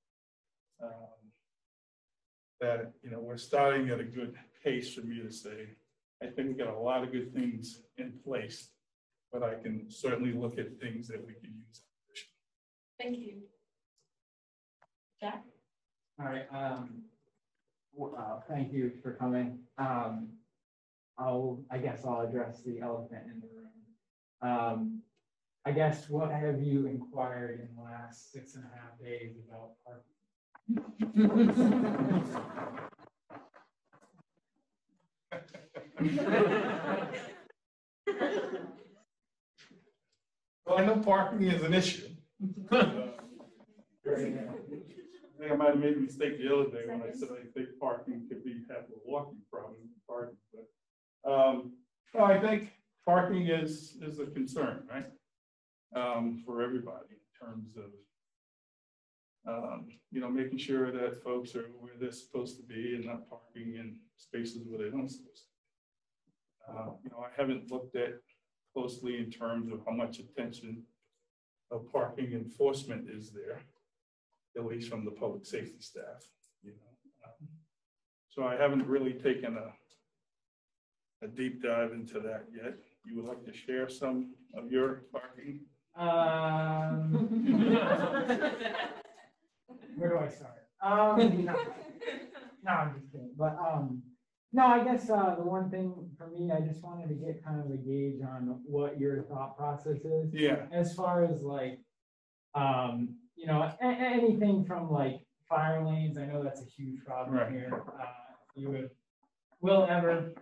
that, you know, we're starting at a good pace for me to say. I think we got a lot of good things in place, but I can certainly look at things that we can use. Thank you. Jack? All right, thank you for coming. I guess I'll address the elephant in the room. I guess, what have you inquired in the last 6.5 days about parking? Well, I know parking is an issue. I think I might have made a mistake the other day when I said I think parking could have a walking problem with parking. But well, I think parking is a concern, right? For everybody in terms of you know, making sure that folks are where they're supposed to be and not parking in spaces where they don't supposed to be. You know, I haven't looked at closely in terms of how much attention of parking enforcement is there, at least from the public safety staff, you know. So I haven't really taken a deep dive into that yet. You would like to share some of your parking? Where do I start? No, I'm just kidding. But no, I guess the one thing for me, I just wanted to get kind of a gauge on what your thought process is. Yeah. As far as like, you know, anything from like fire lanes. I know that's a huge problem here. You will ever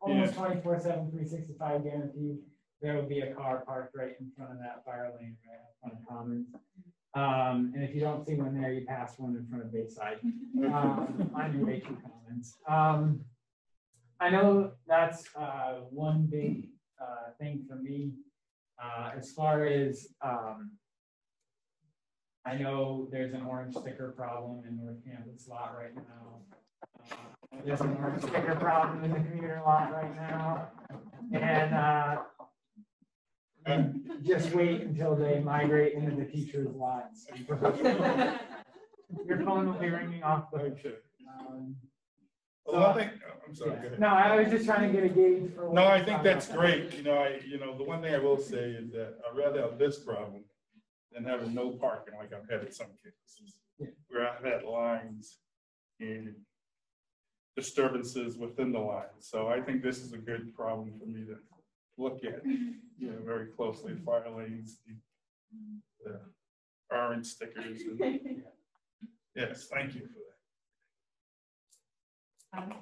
almost 24/7, 365 guaranteed. There will be a car parked right in front of that fire lane, right in front of Commons. And if you don't see one there, you pass one in front of Bayside on your way to Commons. I know that's one big thing for me. As far as I know there's an orange sticker problem in North Campus lot right now. There's an orange sticker problem in the commuter lot right now. And just wait until they migrate into the teacher's lots. Your phone will be ringing off the hook. Well, I think, I'm sorry. Yeah. No, I was just trying to get a gauge for. No, I think that's great. You know, the one thing I will say is that I'd rather have this problem than having no parking like I've had at some cases, where I've had lines and disturbances within the line. So I think this is a good problem for me to look at, you know, very closely. Fire lanes, the orange stickers. And, yes, thank you for that.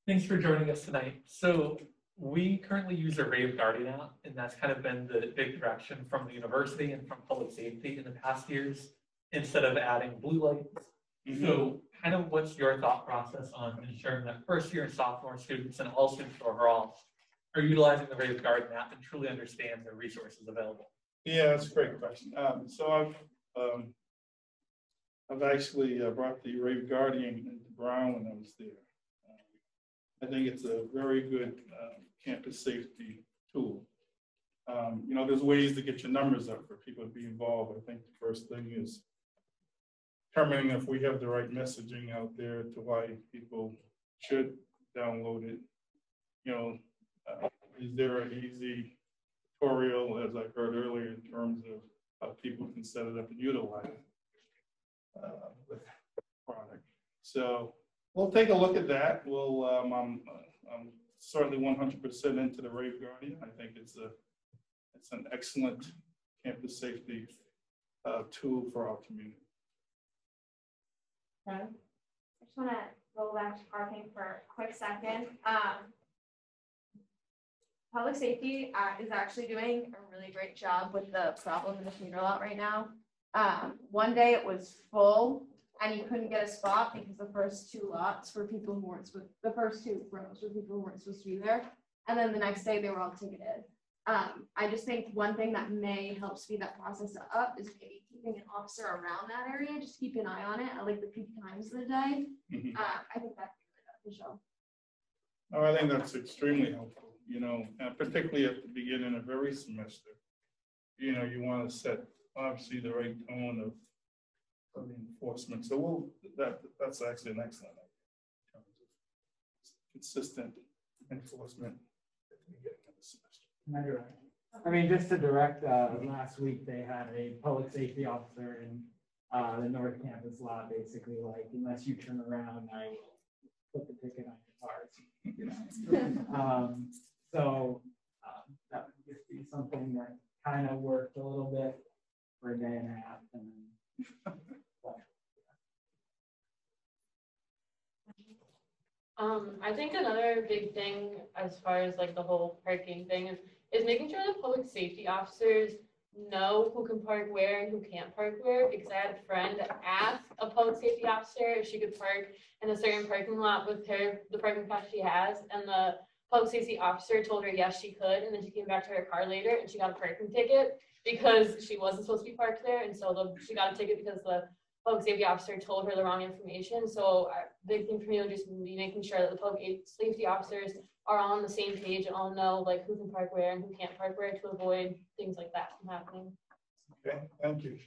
Thanks for joining us tonight. So we currently use a Rave Guardian app, and that's kind of been the big direction from the university and from public safety in the past years, instead of adding blue lights. So kind of what's your thought process on ensuring that first year and sophomore students and all students overall are utilizing the Rave Guardian app and truly understand the resources available? Yeah, that's a great question. So I've actually brought the Rave Guardian into Brown when I was there. I think it's a very good campus safety tool. You know, there's ways to get your numbers up for people to be involved. I think the first thing is determining if we have the right messaging out there to why people should download it. You know, is there an easy tutorial, as I heard earlier, in terms of how people can set it up and utilize it? with product. So we'll take a look at that. We'll, I'm certainly 100% into the Rave Guardian. I think it's an excellent campus safety tool for our community. I just want to roll back to parking for a quick second. Public safety is actually doing a really great job with the problem in the commuter lot right now. One day it was full and you couldn't get a spot because the first two lots were people who weren't supposed, the first two rows were people who weren't supposed to be there. And then the next day they were all ticketed. I just think one thing that may help speed that process up is maybe keeping an officer around that area, just keep an eye on it at like the peak times of the day. I think that'd be really beneficial. Oh, I think that's extremely helpful, you know, and particularly at the beginning of every semester. You know, you want to set obviously the right tone of the enforcement. So that's actually an excellent idea in terms of consistent enforcement at the beginning of the semester. I mean, just to direct, last week they had a public safety officer in the North Campus lot, basically like, unless you turn around, I will put the ticket on your cars. You know? So that would just be something that kind of worked a little bit for a day and a half. And then, I think another big thing as far as like the whole parking thing is making sure that public safety officers know who can park where and who can't park where, because I had a friend ask a public safety officer if she could park in a certain parking lot with the parking pass she has, and the public safety officer told her yes she could, and then she came back to her car later and she got a parking ticket because she wasn't supposed to be parked there, and so she got a ticket because the public safety officer told her the wrong information. So a big thing for me would just be making sure that the public safety officers are all on the same page and all know like who can park where and who can't park where to avoid things like that from happening. Okay, thank you.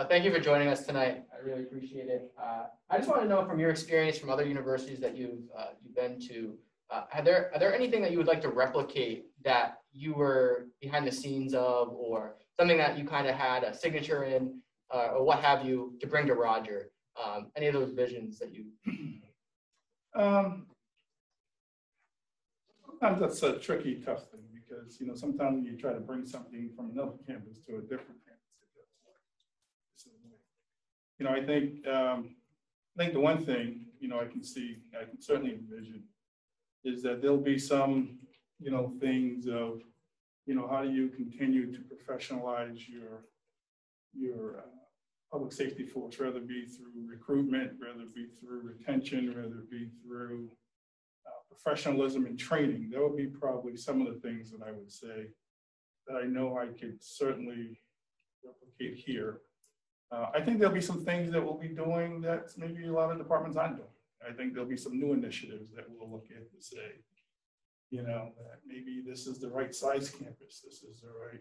Thank you for joining us tonight. I really appreciate it. I just want to know from your experience from other universities that you've been to, are there anything that you would like to replicate that you were behind the scenes of, or something that you kind of had a signature in, or what have you, to bring to Roger? Any of those visions that you? Sometimes that's a tricky, tough thing because, you know, sometimes you try to bring something from another campus to a different campus. You know, I think the one thing, you know, I can certainly envision is that there'll be some, you know, things of, you know, how do you continue to professionalize your public safety force, whether it be through recruitment, whether it be through retention, whether it be through professionalism and training. There will be probably some of the things that I would say that I know I could certainly replicate here. I think there'll be some things that we'll be doing that maybe a lot of departments aren't doing. I think there'll be some new initiatives that we'll look at to say, you know, that maybe this is the right size campus, this is the right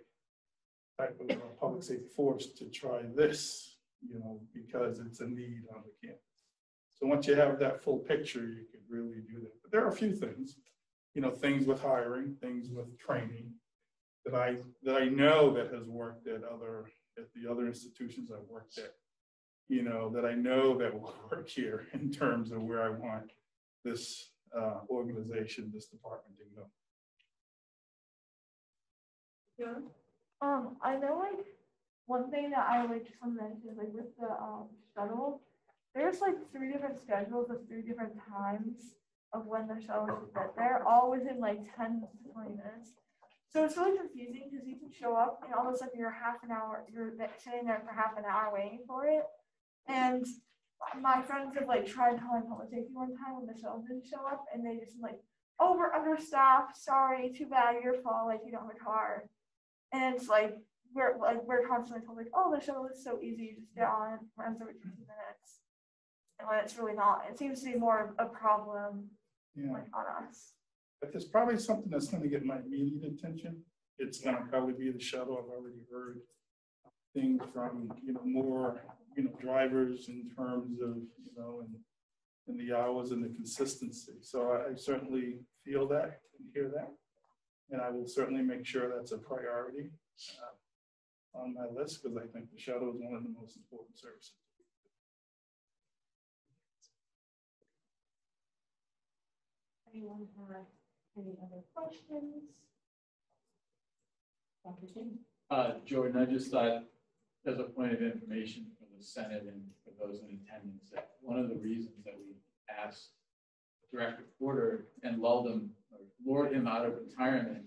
type of public safety force to try this, you know, because it's a need on the campus. So once you have that full picture, you could really do that. But there are a few things, you know, things with hiring, things with training that I know that has worked at the other institutions I've worked at, you know, that I know that will work here in terms of where I want this organization, this department to go. Yeah. I know like one thing that I like just want to mention is like with the shuttle, there's like 3 different schedules of 3 different times of when the shuttle should get there, all within like 10 to 20 minutes. So it's really confusing because you can show up and all of a sudden you're sitting there for half an hour waiting for it. And my friends have like tried calling public safety one time when the shuttle didn't show up, and they just like, oh, we're understaffed, sorry, too bad, your fault, like you don't have a car. And it's like we're constantly told like, oh, the shuttle is so easy, you just get on, it runs over 15 minutes. And when it's really not, it seems to be more of a problem like on us. But there's probably something that's going to get my immediate attention. It's going to probably be the shuttle. I've already heard things from, you know, more, you know, drivers in terms of, you know, and the hours and the consistency. So I certainly feel that and hear that. And I will certainly make sure that's a priority. on my list because I think the shuttle is one of the most important services. Anyone have any other questions? Dr. King? Jordan, I just thought, as a point of information for the Senate and for those in attendance, that one of the reasons that we asked Director Porter and lulled him, or lured him out of retirement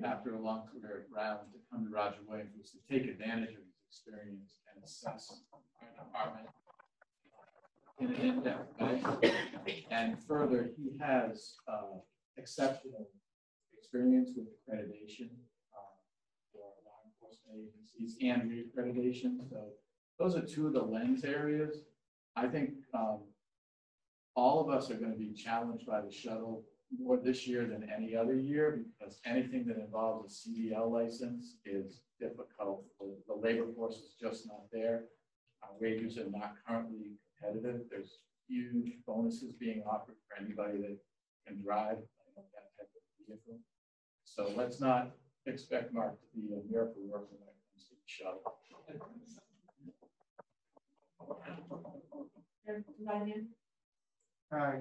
after a long career at Brown to come to Roger Williams was to take advantage of his experience and assess our department in an in-depth way. And further, he has exceptional experience with accreditation for law enforcement agencies and reaccreditation. So those are two of the lens areas. I think all of us are going to be challenged by the shuttle more this year than any other year because anything that involves a CDL license is difficult. The labor force is just not there. Our wages are not currently competitive. There's huge bonuses being offered for anybody that can drive that type of vehicle. So let's not expect Mark to be a miracle worker when it comes to the shuttle.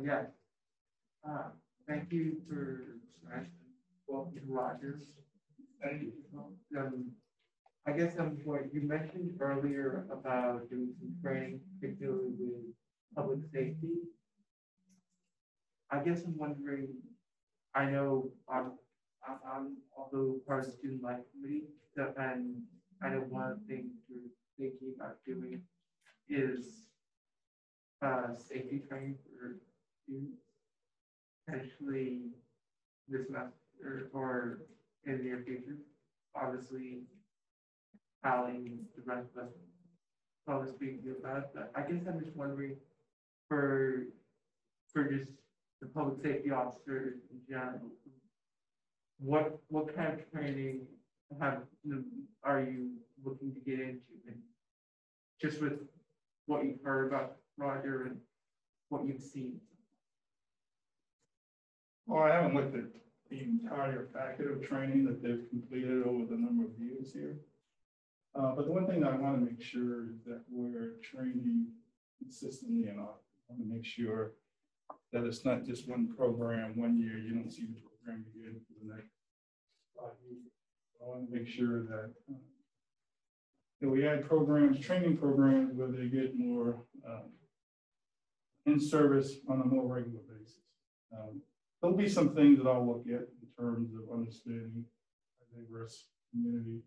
Yeah. Thank you for welcome to Rogers. I guess what you mentioned earlier about doing some training, particularly with public safety. I guess I'm wondering. I know I'm also part of the student life committee, and I know one of the things we're thinking about doing is safety training for students, potentially this semester or in the near future. Obviously, Allie, the rest of us probably speaking about it, but I guess I'm just wondering for just the public safety officers in general, what kind of training are you looking to get into, and just with what you've heard about Roger and what you've seen? Well, I haven't looked at the entire packet of training that they've completed over the number of years here. But the one thing that I want to make sure is that we're training consistently and often. I want to make sure that it's not just one program, 1 year, you don't see the program again for the next 5 years. I want to make sure that we add programs, training programs where they get more in service on a more regular basis. There'll be some things that I'll look at in terms of understanding a diverse community,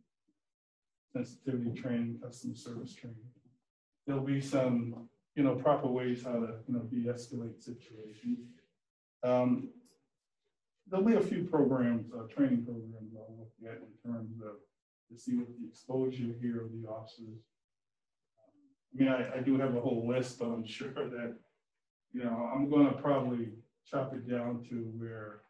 sensitivity training, customer service training. There'll be some, proper ways how to, de-escalate situations. There'll be a few programs, training programs I'll look at in terms of to see what the exposure here of the officers. I do have a whole list, but I'm sure that, I'm going to probably chop it down to where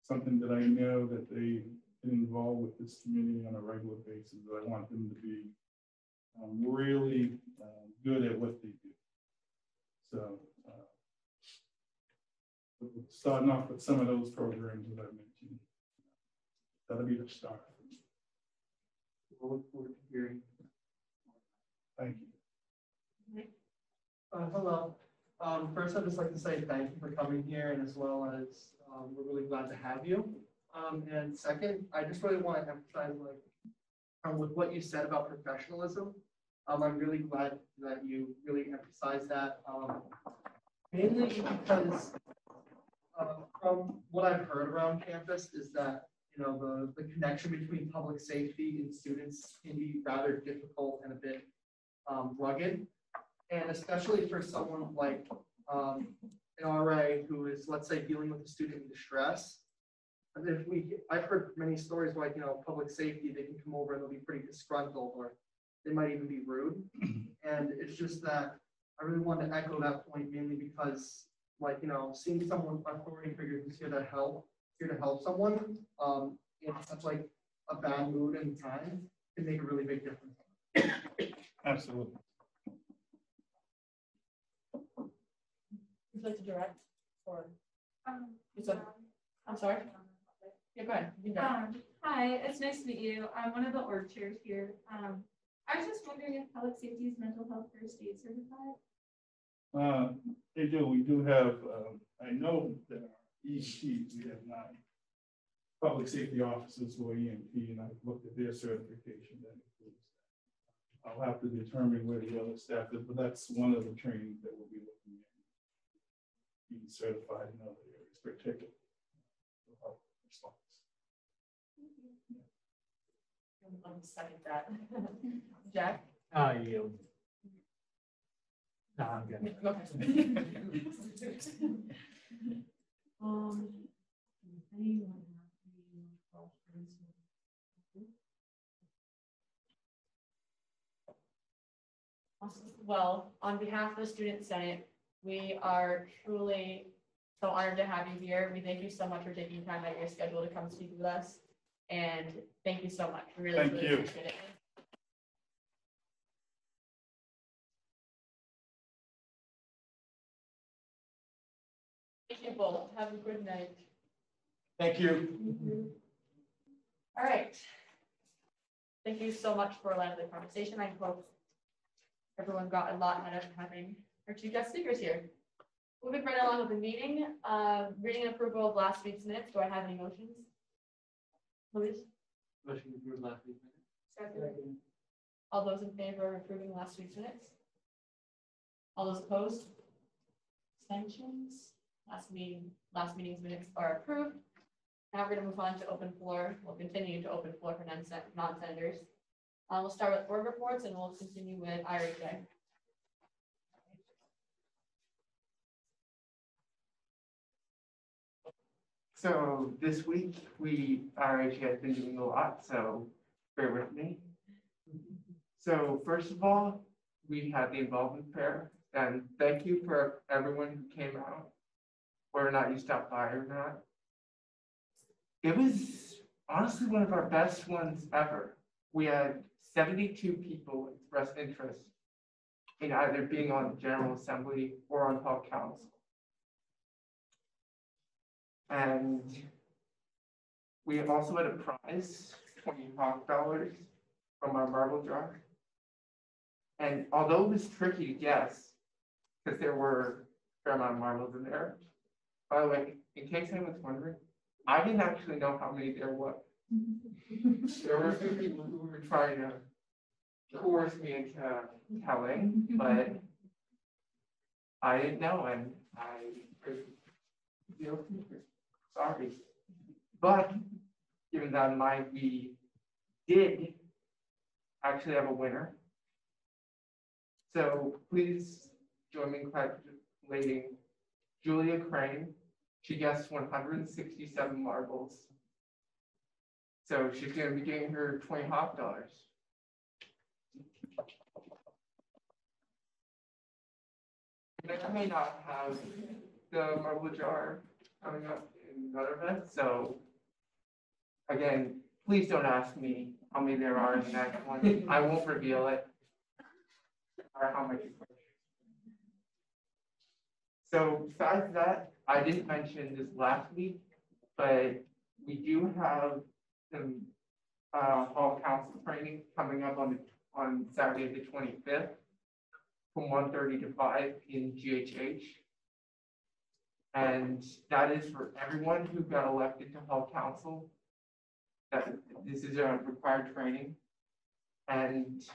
something that I know that they get involved with this community on a regular basis, that I want them to be really good at what they do. So starting off with some of those programs that I mentioned, that'll be the start. We'll look forward to hearing. Thank you. Hello. First, I'd just like to say thank you for coming here, and as well as we're really glad to have you. And second, I just really want to emphasize, with what you said about professionalism. I'm really glad that you really emphasize that. Mainly because from what I've heard around campus is that the connection between public safety and students can be rather difficult and a bit rugged. And especially for someone like an RA who is, let's say, dealing with a student in distress. And I've heard many stories like, public safety, they can come over and they'll be pretty disgruntled, or they might even be rude. And it's just that I really want to echo that point, mainly because, seeing someone, authority figure who's here to help someone in such a bad mood and time can make a really big difference. Absolutely. Would you like to direct or? I'm sorry. Yeah, go ahead. Hi, it's nice to meet you. I'm one of the org chairs here. I was just wondering if public safety is mental health first aid certified? They do, we do have, I know that our EMTs, we have 9 public safety officers who are EMT, and I've looked at their certification that includes that. I'll have to determine where the other staff is, but that's one of the trainings that we'll be looking at. Being certified in other areas, particularly response. I'll second that. Jack? I yield. No, I'm good. Anyone have any questions? Awesome. Well, on behalf of the Student Senate, we are truly so honored to have you here. We thank you so much for taking time out of your schedule to come speak with us. And thank you so much. We really, Thank really you. appreciate it. Thank you both. Have a good night. Thank you. All right. Thank you so much for allowing the conversation. I hope everyone got a lot out of having our 2 guest speakers here. Moving right along with the meeting, reading and approval of last week's minutes. Do I have any motions? Louise? Motion to approve last week's minutes. Second. All those in favor of approving last week's minutes? All those opposed? Abstentions? Last meeting's minutes are approved. Now we're going to move on to open floor. We'll continue to open floor for non-senators. We'll start with board reports and we'll continue with IRJ. So this week, RH has been doing a lot, so bear with me. So first of all, we had the involvement fair, and thank you for everyone who came out, whether or not you stopped by or not. It was honestly one of our best ones ever. We had 72 people express interest in either being on General Assembly or on Hall Council. And we also had a prize, $20 from our marble jar. And although it was tricky to guess, because there were a fair amount of marbles in there, by the way, in case anyone's wondering, I didn't actually know how many there were. There were a few people who were trying to coerce me into telling, but I didn't know, and sorry. But given that in mind, we did actually have a winner. So please join me in congratulating Julia Crane. She guessed 167 marbles. So she's going to be getting her $20. I may not have the marble jar coming up in another event, so again, please don't ask me how many there are in the next one. I won't reveal it or how much it costs. So besides that, I didn't mention this last week, but we do have some Hall Council training coming up on Saturday the 25th from 1:30 to 5 in GHH. And that is for everyone who got elected to Hall Council. This is a required training. And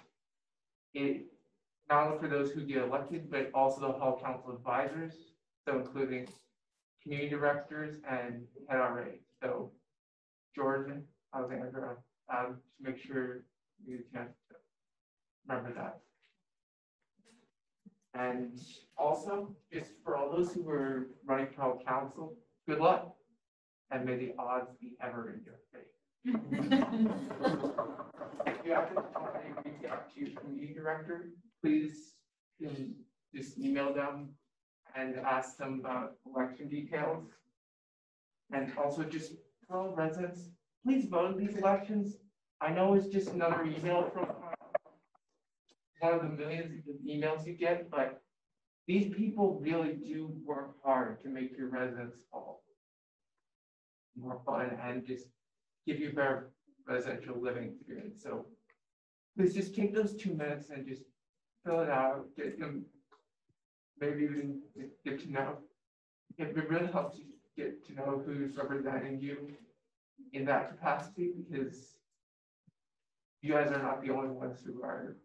it not only for those who get elected, but also the Hall Council advisors, so including community directors and head RA. So George and Alexandra, to make sure you get a chance to remember that. And also, just for all those who were running for Hall Council, good luck, and may the odds be ever in your favor. If you have to reach out to your community director, please just email them and ask them about election details. And also just for all residents, please vote in these elections. I know it's just another email from one of the millions of emails you get, but these people really do work hard to make your residence hall more fun and just give you a better residential living experience. So please just take those 2 minutes and just fill it out, get them, maybe even get to know. It really helps you get to know who's representing you in that capacity, because you guys are not the only ones who are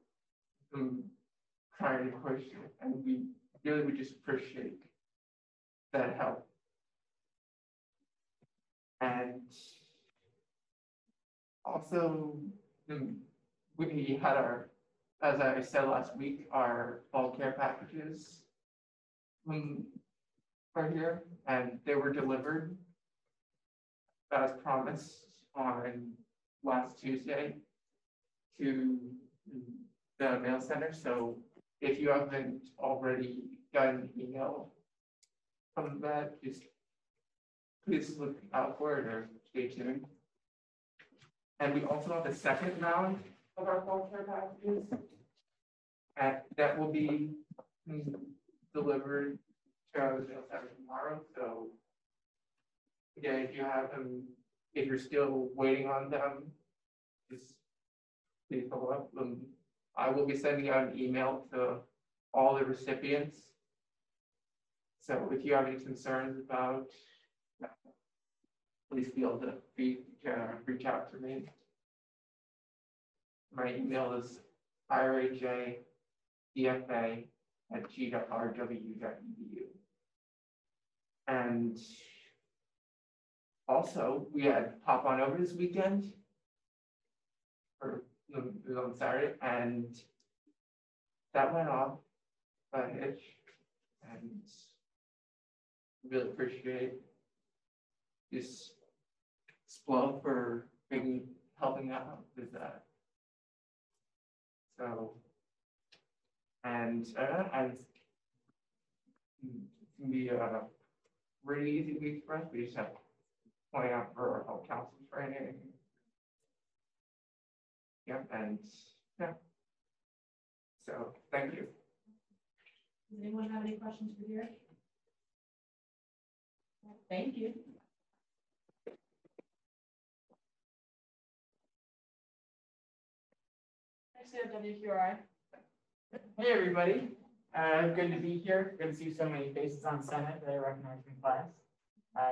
trying to push it, and we really would just appreciate that help. And also, we had our, as I said last week, our fall care packages are here, and they were delivered as promised on last Tuesday to the mail center. So if you haven't already gotten an email from that, just please look out for it or stay tuned. And we also have the second round of our fall care packages, and that will be delivered to the mail center tomorrow. So again, if you have them, if you're still waiting on them, just please follow up. I will be sending out an email to all the recipients. So if you have any concerns about that, please feel to reach out to me. My email is irajdfa@g.rw.edu. And also, we had Hop On Over this weekend, or it was on Saturday, and that went off a hitch, and really appreciate this Splo for helping out with that. So, and it's gonna be a really easy week for us. We just have to point out for our health council training. Yep, and yeah. So thank you. Does anyone have any questions for Derek? Thank you. Next we have WQRI. Hey, everybody. Good to be here. Good to see so many faces on Senate that I recognize from class.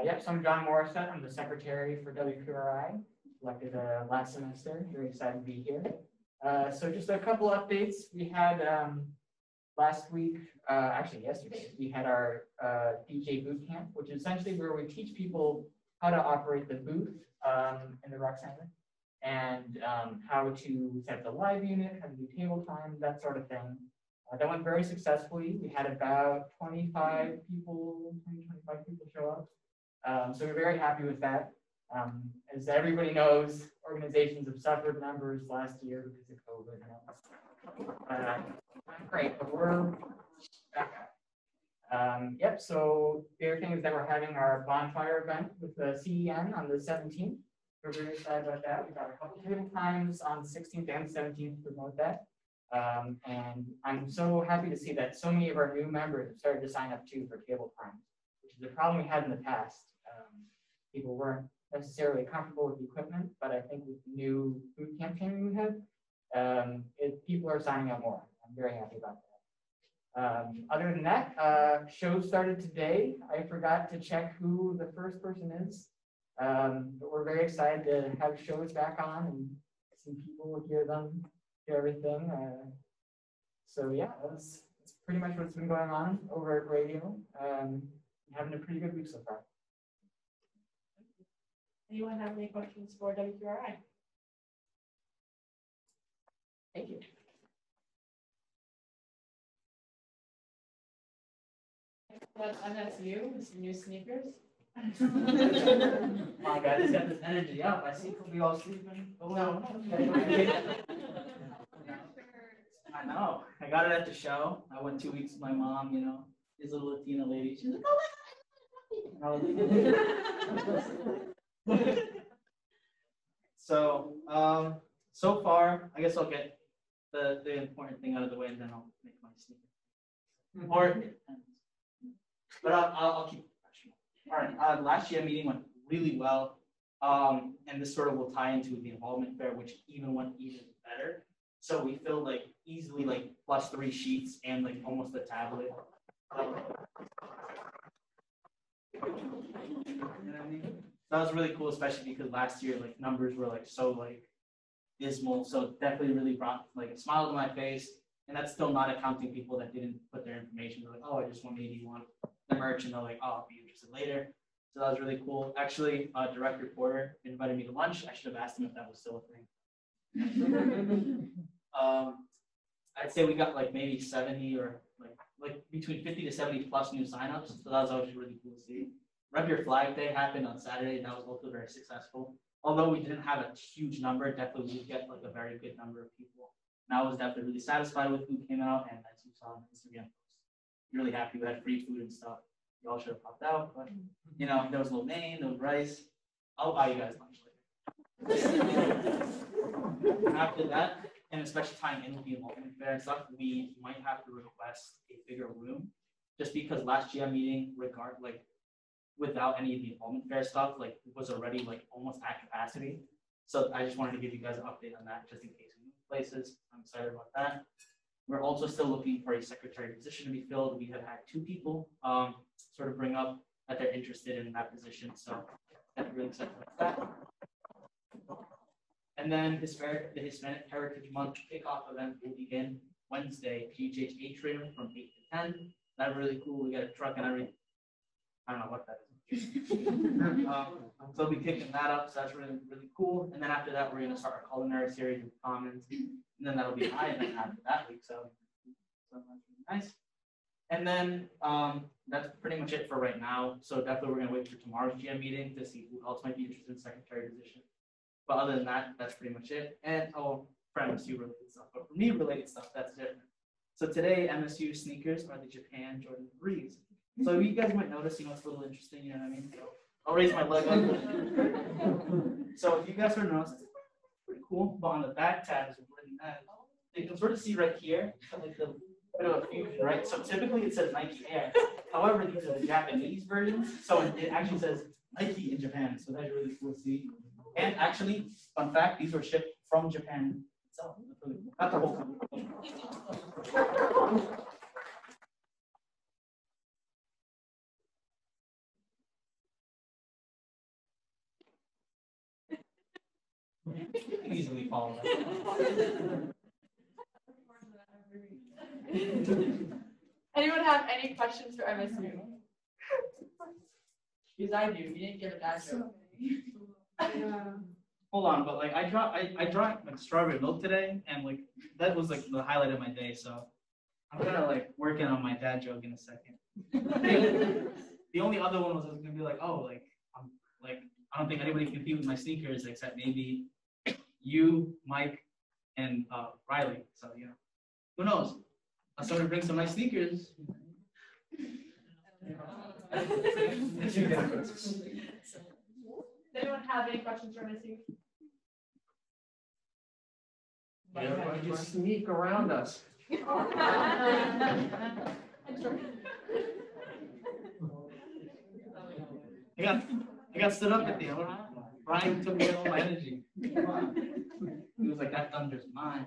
Yep, so I'm John Morissette. I'm the secretary for WQRI, elected last semester. Very excited to be here. So just a couple updates. We had last week, actually yesterday, we had our DJ boot camp, which is essentially where we teach people how to operate the booth in the rec center, and how to set the live unit, how to do table time, that sort of thing. That went very successfully. We had about 25 people show up. So we're very happy with that. As everybody knows, organizations have suffered numbers last year because of COVID. Great, but we're back up. Yep, so the other thing is that we're having our bonfire event with the CEN on the 17th. We're very excited about that. We've got a couple table times on the 16th and 17th to promote that. And I'm so happy to see that so many of our new members have started to sign up too for table time, which is a problem we had in the past. People weren't necessarily comfortable with the equipment, but I think with the new boot camp training we had, people are signing up more. I'm very happy about that. Other than that, show started today. I forgot to check who the first person is, but we're very excited to have shows back on and see people, hear them, hear everything. So yeah, that's pretty much what's been going on over at radio. Having a pretty good week so far. Anyone have any questions for WQRI? Thank you. That's you with some new sneakers. Come on, guys, get this energy up. I see we all sleeping. Oh, no. I know. I got it at the show. I went 2 weeks with my mom, you know, this little Latina lady. She's like, oh my God. So, so far, I guess I'll get the important thing out of the way and then I'll make my sneaker. Or, but I'll keep it professional. All right, last year meeting went really well. And this sort of will tie into the involvement fair, which even went even better. So we filled like easily like +3 sheets and like almost a tablet. You know what I mean? That was really cool, especially because last year like numbers were like so like dismal. So definitely really brought like a smile to my face. And that's still not accounting people that didn't put their information. They're like, oh, I just maybe want the merch, and they're like, oh, I'll be interested later. So that was really cool. Actually, Director Porter invited me to lunch. I should have asked him if that was still a thing. I'd say we got like maybe 70 or like between 50 to 70 plus new signups. So that was always really cool to see. Rep Your Flag Day happened on Saturday. And that was also very successful. Although we didn't have a huge number, definitely we did get like a very good number of people. And I was definitely really satisfied with who came out, and as you saw on Instagram posts, really happy we had free food and stuff. You all should have popped out, but you know, there was no main, no rice. I'll buy you guys lunch later. After that, and especially tying in with the involvement fair and stuff, we might have to request a bigger room, just because last GM meeting, without any of the involvement fair stuff, like was already like almost at capacity. So I just wanted to give you guys an update on that, just in case we move places. I'm excited about that. We're also still looking for a secretary position to be filled. We have had 2 people sort of bring up that they're interested in that position. So I'm really excited about that. And then the Hispanic Heritage Month kickoff event will begin Wednesday, PHH Atrium from 8 to 10. That's really cool. We got a truck and everything. I don't know what that is. So we'll be kicking that up. So that's really, really cool. And then after that, we're going to start our culinary series with comments. And then that'll be my event after that week. So that's really nice. And then that's pretty much it for right now. So definitely we're going to wait for tomorrow's GM meeting to see who else might be interested in secretary position. But other than that, that's pretty much it. And for MSU related stuff, but for me related stuff, that's different. So today, MSU sneakers are the Japan Jordan 3s. So you guys might notice, you know, it's a little interesting, you know what I mean? So I'll raise my leg up. So if you guys are noticing, it's pretty cool. But on the back tab is really nice. You can sort of see right here, like the bit of a fusion, right? So typically it says Nike Air. However, these are the Japanese versions. So it actually says Nike in Japan. So that's really cool to see. And actually, fun fact, these were shipped from Japan itself. Not the whole company. Easily follow that. Anyone have any questions for MSU? Because I do, you didn't get that joke. Hold on, but like I drank like strawberry milk today, and like that was like the highlight of my day. So I'm kind of like working on my dad joke in a second. The only other one was I was gonna be like, oh, I don't think anybody can compete with my sneakers except maybe you, Mike, and Riley. So you know, who knows? If somebody brings some nice sneakers. Does anyone have any questions for MSU? Why don't you sneak around us? I got stood up at the end. Brian took away all my energy. He was like, that thunder's mine.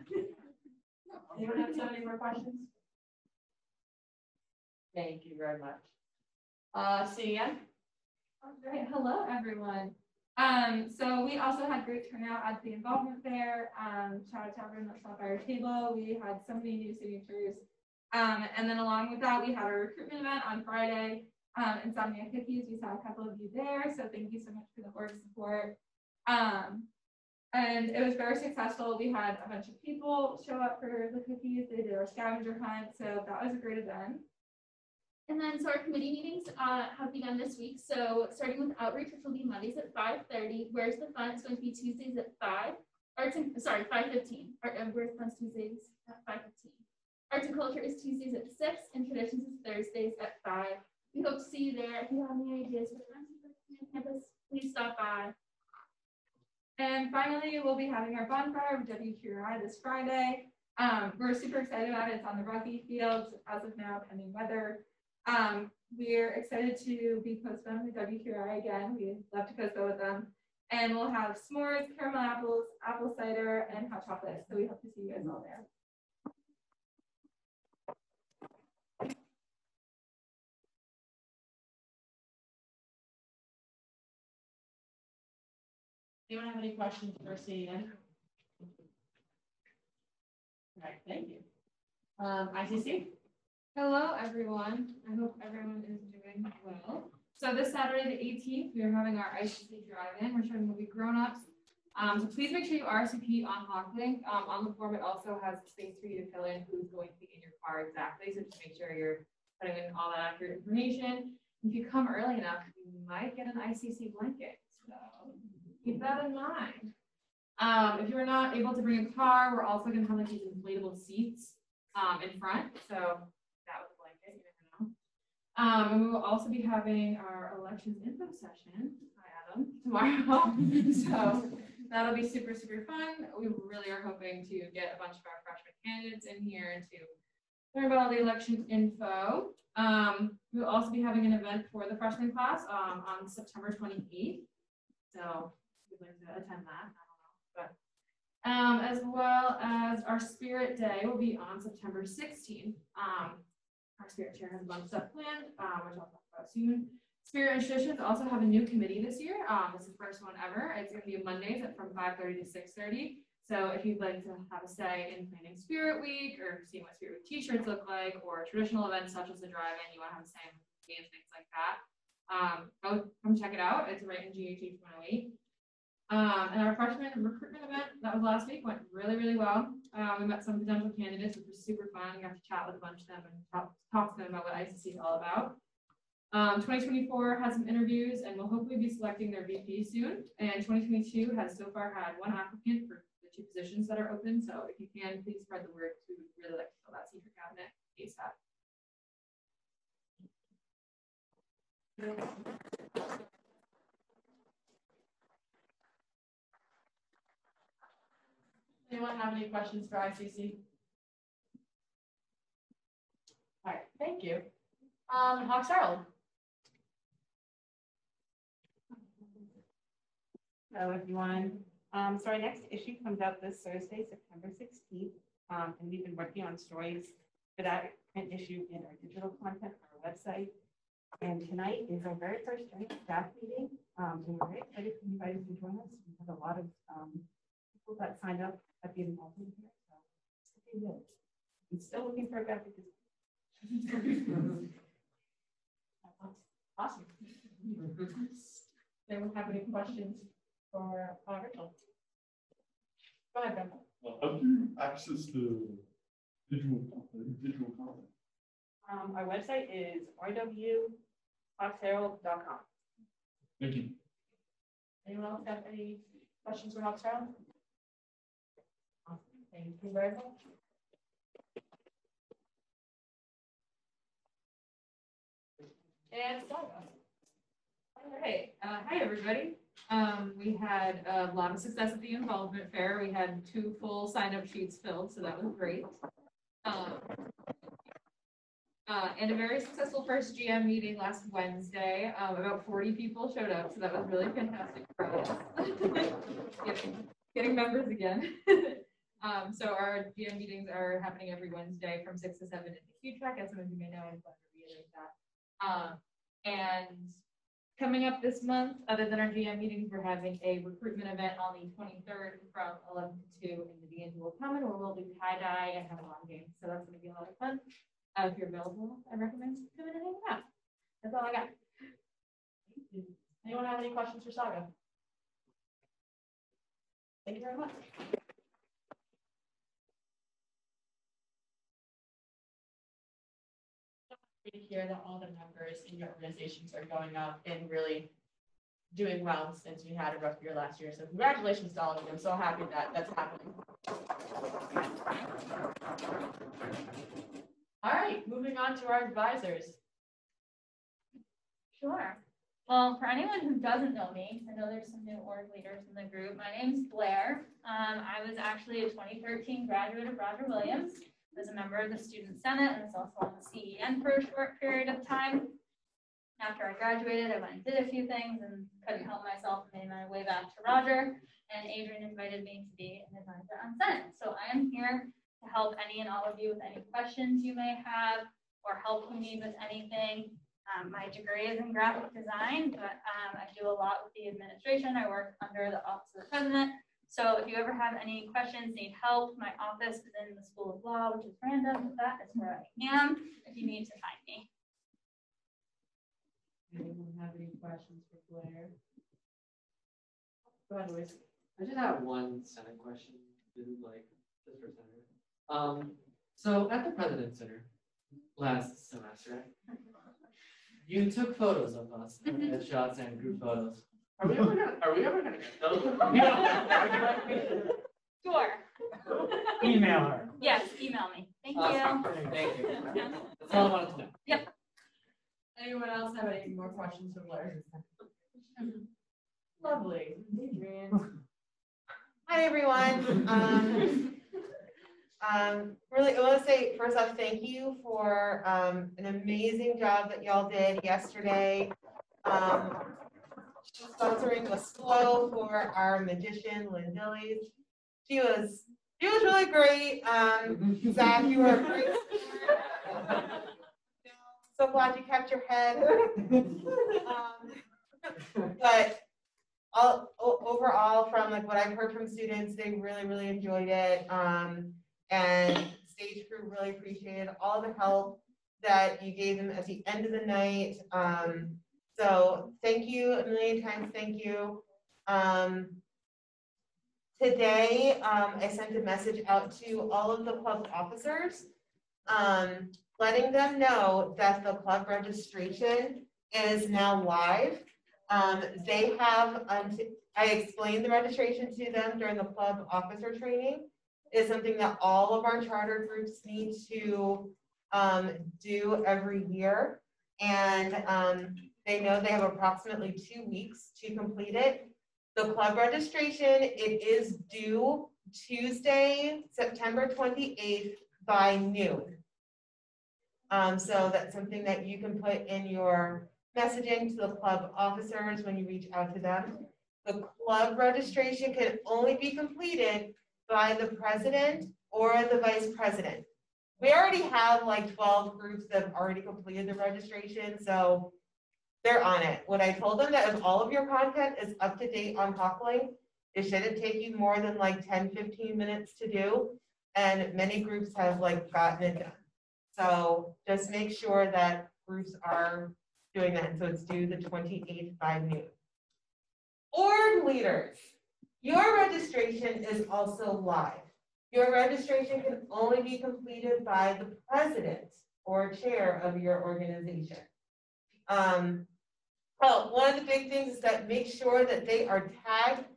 Anyone have any more questions? Thank you very much. See ya. All right, hello everyone. So we also had great turnout at the involvement fair. Shout out to everyone that stopped by our table. We had so many new signatures. And then along with that, we had our recruitment event on Friday. Insomnia Cookies, we saw a couple of you there. So thank you so much for the org support. And it was very successful. We had a bunch of people show up for the cookies. They did our scavenger hunt. So that was a great event. And then, so our committee meetings have begun this week. So starting with outreach, which will be Mondays at 5:30. Where's the Fun? It's going to be Tuesdays at 5. Arts and, sorry, 5:15. Where's the Fun's Tuesdays at 5:15. Arts and Culture is Tuesdays at 6, and Traditions is Thursdays at 5. We hope to see you there. If you have any ideas for the campus, please stop by. And finally, we'll be having our bonfire with WQRI this Friday. We're super excited about it. It's on the rugby fields as of now, pending weather. We're excited to be postponed with WQRI again. We'd love to go with them. And we'll have s'mores, caramel apples, apple cider, and hot chocolate. So we hope to see you guys all there. Anyone have any questions for Ian? All right, thank you. ICC? Hello, everyone. I hope everyone is doing well. So this Saturday, the 18th, we are having our ICC drive-in. We're showing movie Grown-Ups. So please make sure you RSVP on HawkLink. On the form, it also has space for you to fill in who's going to be in your car exactly. So just make sure you're putting in all that accurate information. If you come early enough, you might get an ICC blanket. So keep that in mind. If you're not able to bring a car, we're also going to have like these inflatable seats in front. So that was a blanket, you never know. And we will also be having our elections info session, hi Adam, tomorrow. So that'll be super, super fun. We really are hoping to get a bunch of our freshman candidates in here and to learn about all the election info. We'll also be having an event for the freshman class on September 28th. So if you'd like to attend that, I don't know. But as well as our Spirit Day will be on September 16th. Our Spirit Chair has a bunch of stuff planned, which I'll talk about soon. Spirit and Traditions also have a new committee this year. This is the first one ever. It's going to be Mondays from 5:30 to 6:30. So if you'd like to have a say in planning Spirit Week or seeing what Spirit Week t-shirts look like, or traditional events such as the drive-in, you want to have a say in games, things like that, come check it out. It's right in GHH 108. And our freshman recruitment event that was last week went really, really well. We met some potential candidates, which was super fun. We got to chat with a bunch of them and talk to them about what ICC is all about. 2024 has some interviews, and we'll hopefully be selecting their VP soon. And 2022 has so far had one applicant for the 2 positions that are open. So if you can, please spread the word. We would really like to fill that secret cabinet ASAP. Anyone have any questions for ICC? All right, thank you. Hawks Herald. Hello, everyone. So our next issue comes out this Thursday, September 16th. And we've been working on stories for that print issue in our digital content on our website. And tonight is our very first joint staff meeting. And we're very excited for you guys to join us. We have a lot of people that signed up at the involvement here. So it's looking good. I'm still looking for a graphic design. Awesome. Anyone have any questions for Rachel? Go ahead, Ben. How do you access the digital content? Our website is rwhawksherald.com. Thank you. Anyone else have any questions for Hawks Herald? Awesome. Thank you very much. And all right. Hi, everybody. We had a lot of success at the involvement fair. We had 2 full sign-up sheets filled, so that was great. And a very successful first GM meeting last Wednesday. About 40 people showed up, so that was really fantastic for us. Getting members again. So our GM meetings are happening every Wednesday from 6 to 7 in the Q track, as some of you may know. I'm glad to reiterate that. And coming up this month, other than our GM meetings, we're having a recruitment event on the 23rd from 11 to 2 in the D'Angelo Common, where we'll do tie-dye and have a lawn game. So that's going to be a lot of fun. If you're available, I recommend coming and hanging out. That's all I got. Anyone have any questions for Saga? Thank you very much. To hear that all the members in your organizations are going up and really doing well since we had a rough year last year. So congratulations to all of you. I'm so happy that that's happening. All right, moving on to our advisors. Sure. Well, for anyone who doesn't know me, I know there's some new org leaders in the group. My name's Blair. I was actually a 2013 graduate of Roger Williams. I was a member of the Student Senate and was also on the CEN for a short period of time. After I graduated, I went and did a few things and couldn't help myself, made my way back to Roger, and Adrian invited me to be an advisor on Senate. So I am here to help any and all of you with any questions you may have or help you need with anything. My degree is in graphic design, but I do a lot with the administration. I work under the Office of the President. So if you ever have any questions, need help, my office is in the School of Law, which is random, but that is where I am if you need to find me. Anyone have any questions for Blair? Go ahead, Luis. I just have one Senate question, like just for Senator. So at the President's Center last semester, you took photos of us, shots and group photos. Are we ever gonna get those? Sure. Email her. Yes, email me. Thank you. Thank you. That's all I wanted to know. Yep. Anyone else have any more questions for Blair? Lovely. Adrian. Hi, everyone. Really, I want to say first off, thank you for an amazing job that y'all did yesterday. Sponsoring the slow for our magician, Lynn Dillies. She was really great. Zach, you were a great sport. So glad you kept your head. But overall, from like what I've heard from students, they really enjoyed it. And stage crew really appreciated all the help that you gave them at the end of the night. So thank you a million times. Thank you. Today, I sent a message out to all of the club officers, letting them know that the club registration is now live. They have, I explained the registration to them during the club officer training. It's something that all of our charter groups need to do every year. And they know they have approximately 2 weeks to complete it. The club registration, it is due Tuesday, September 28th by noon. So that's something that you can put in your messaging to the club officers when you reach out to them. The club registration can only be completed by the president or the vice president. We already have like 12 groups that have already completed the registration, so they're on it. What I told them that if all of your content is up to date on Hawkling, it shouldn't take you more than like 10-15 minutes to do, and many groups have like gotten it done. So just make sure that groups are doing that. So it's due the 28th by noon. Org leaders, your registration is also live. Your registration can only be completed by the president or chair of your organization. Well, one of the big things is that make sure that they are tagged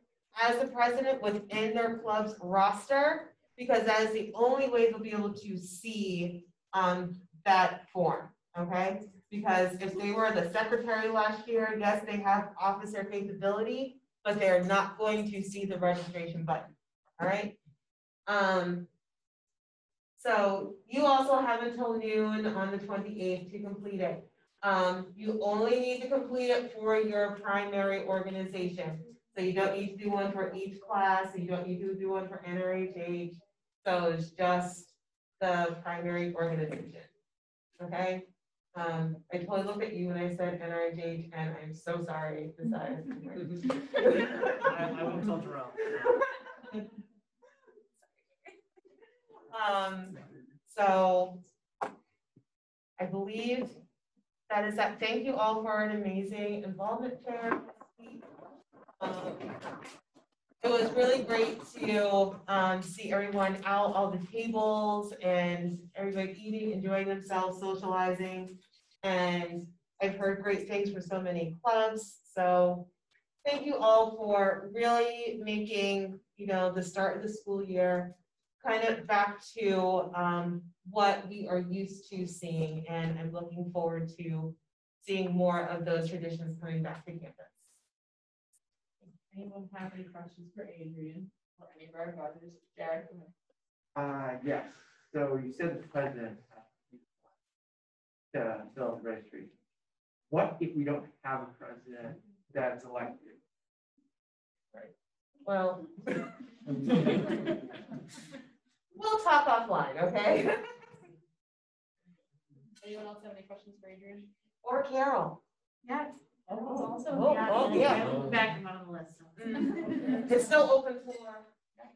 as the president within their club's roster, because that is the only way they'll be able to see that form, okay? Because if they were the secretary last year, yes, they have officer capability, but they're not going to see the registration button, all right? So you also have until noon on the 28th to complete it. You only need to complete it for your primary organization. So you don't need to do one for each class, you don't need to do one for NRHH. So it's just the primary organization, okay? I totally looked at you when I said NRHH, and I'm so sorry. I won't tell Jerome. So I believe that is that. Thank you all for an amazing involvement fair this week. It was really great to see everyone out, all the tables, and everybody eating, enjoying themselves, socializing. And I've heard great things from so many clubs. So thank you all for really making, the start of the school year kind of back to what we are used to seeing. And I'm looking forward to seeing more of those traditions coming back to campus. Anyone have any questions for Adrian or any of our advisors? Jared? Yes. So you said the president to fill out the registration. what if we don't have a president that's elected? Right. Well. We'll talk offline, okay? Anyone else have any questions for Adrian? Or Carol. Yeah. Oh, yeah. Back him on the list. It's still open for.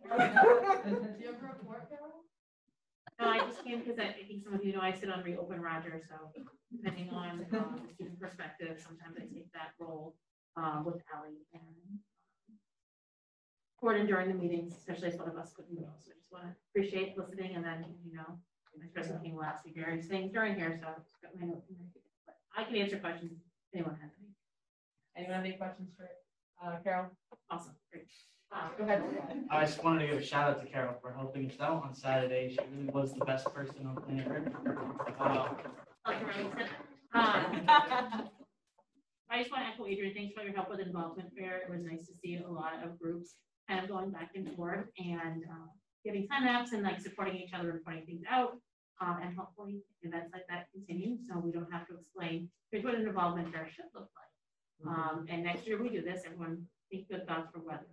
Do you have a report, Carol? No, I just came because I think some of you know I sit on Reopen Roger, so depending on student perspective, sometimes I take that role with Ally and Gordon during the meetings, especially as one of us couldn't go. So I just want to appreciate listening, and then my President came last week, various things during here, so I've got my notes. But I can answer questions if anyone has any. Anyone have any questions for Carol? Awesome, great. Go ahead. I just wanted to give a shout out to Carol for helping us out on Saturday. She really was the best person on planet Earth. I just want to echo Adrian, thanks for your help with involvement fair. It was nice to see a lot of groups kind of going back and forth and giving signups and like supporting each other and pointing things out. And hopefully events like that continue, so we don't have to explain here's what an involvement fair should look like. And next year we do this, everyone think good thoughts for weather.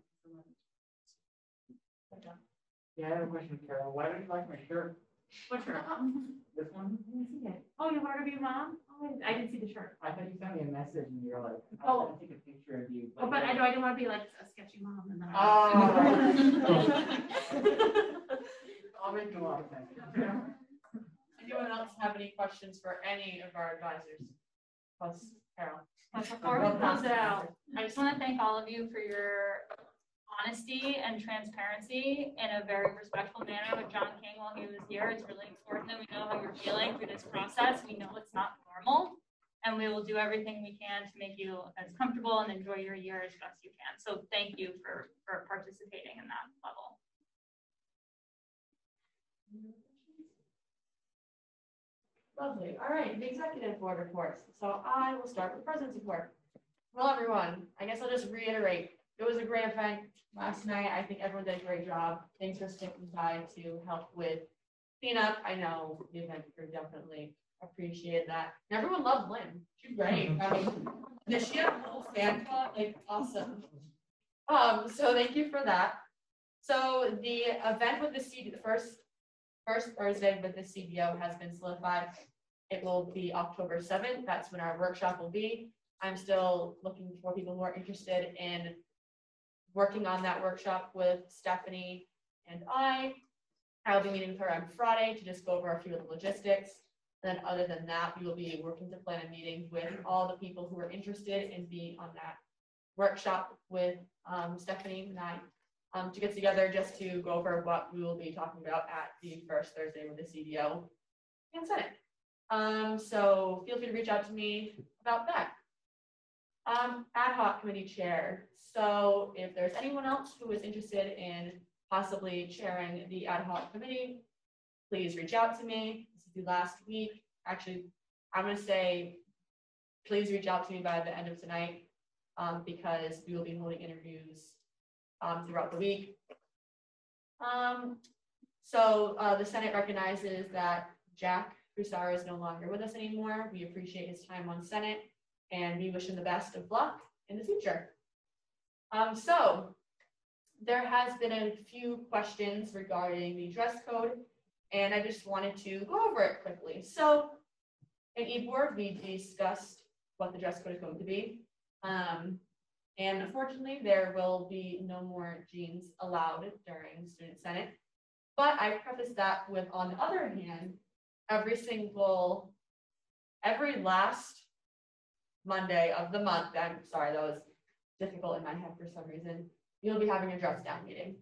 Yeah, I have a question, Carol. Why don't you like my shirt? What shirt? This one? I didn't see it. Oh, you ordered your mom? Oh, I didn't see the shirt. I thought you sent me a message and you were like, I Oh. want to take a picture of you. Oh, but I didn't want to be like a sketchy mom. And then I'll make them up. Anyone else have any questions for any of our advisors? Plus Carol. But before we close it out, I just want to thank all of you for your honesty and transparency in a very respectful manner with John King while he was here. It's really important that we know how you're feeling through this process. We know it's not normal, and we will do everything we can to make you as comfortable and enjoy your year as best you can. So thank you for participating in that level. Lovely. All right, the executive board reports. So I will start with the president's report. Well, everyone, I guess I'll just reiterate. It was a great event last night. I think everyone did a great job. Thanks for sticking by to help with cleanup. I know the event crew definitely appreciated that. And everyone loved Lynn. She's great. I mean, did she have a whole fan club? Like, awesome. So thank you for that. So the event with the CD, the first Thursday with the CBO has been solidified. It will be October 7th. That's when our workshop will be. I'm still looking for people who are interested in working on that workshop with Stephanie and I'll be meeting with her on Friday to just go over a few of the logistics. And then other than that, we will be working to plan a meeting with all the people who are interested in being on that workshop with Stephanie and I to get together just to go over what we will be talking about at the first Thursday with the CBO and Senate. So feel free to reach out to me about that. Ad hoc committee chair. So if there's anyone else who is interested in possibly chairing the ad hoc committee, please reach out to me. This is the last week. Actually, I'm going to say, please reach out to me by the end of tonight because we will be holding interviews throughout the week. So the Senate recognizes that Jack Broussard is no longer with us anymore. We appreciate his time on Senate and we wish him the best of luck in the future. So there has been a few questions regarding the dress code, and I just wanted to go over it quickly. So in e-board, we discussed what the dress code is going to be. And unfortunately, there will be no more jeans allowed during Student Senate. But I preface that with, on the other hand, every last Monday of the month, I'm sorry, that was difficult in my head for some reason, you'll be having a dress down meeting.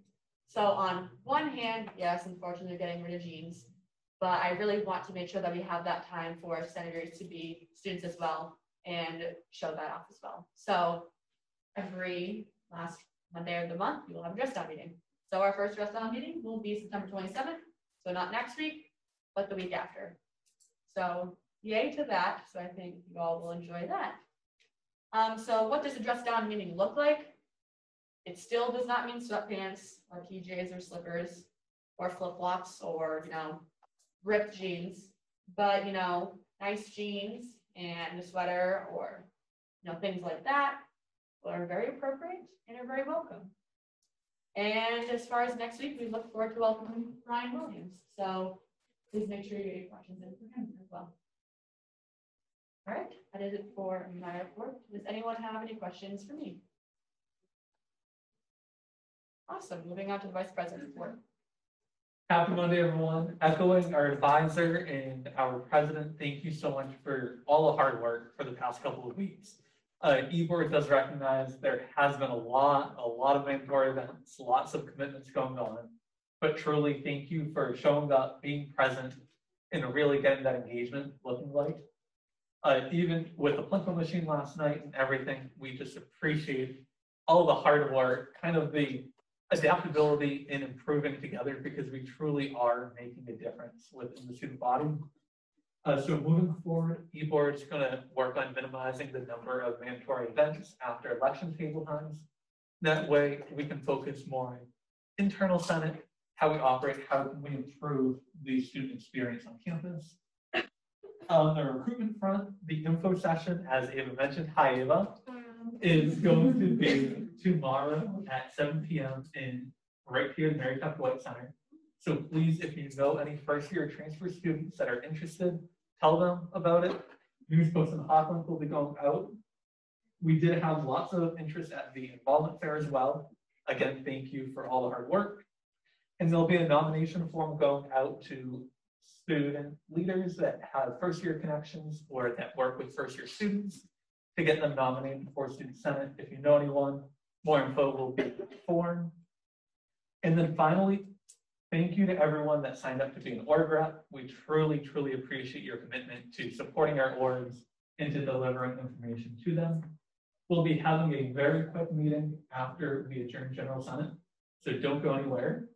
So on one hand, yes, unfortunately, they're getting rid of jeans, but I really want to make sure that we have that time for senators to be students as well and show that off as well. So every last Monday of the month, we will have a dress down meeting. So our first dress down meeting will be September 27th. So not next week, but the week after. So yay to that. So I think you all will enjoy that. So what does a dress down meeting look like? It still does not mean sweatpants or PJs or slippers or flip-flops or, ripped jeans, but, nice jeans and a sweater or, things like that are very appropriate and are very welcome. And as far as next week, we look forward to welcoming Ryan Williams. So please make sure you get your questions in for him as well. All right, that is it for my report. Does anyone have any questions for me? Awesome. Moving on to the Vice President's report. Happy Monday, everyone. Echoing our advisor and our president, thank you so much for all the hard work for the past couple of weeks. eBoard does recognize there has been a lot of mandatory events, lots of commitments going on, but truly thank you for showing up, being present, and really getting that engagement looking like. Even with the plinko machine last night and everything, we just appreciate all the hard work, kind of the adaptability in improving together, because we truly are making a difference within the student body. So moving forward, eBoard is going to work on minimizing the number of mandatory events after election table times. That way we can focus more on internal Senate, how we operate, how can we improve the student experience on campus. On the recruitment front, the info session, as Ava mentioned, hi Ava, is going to be tomorrow at 7 p.m. right here in the Mary Tuck White Center. So please, if you know any first-year transfer students that are interested, tell them about it. News posts and hot link will be going out. We did have lots of interest at the involvement fair as well. Again, thank you for all the hard work. And there'll be a nomination form going out to student leaders that have first-year connections or that work with first-year students to get them nominated for Student Senate. If you know anyone, more info will be in the form. And then finally, thank you to everyone that signed up to be an org rep. We truly, truly appreciate your commitment to supporting our orgs and to delivering information to them. We'll be having a very quick meeting after we adjourn General Senate, so don't go anywhere.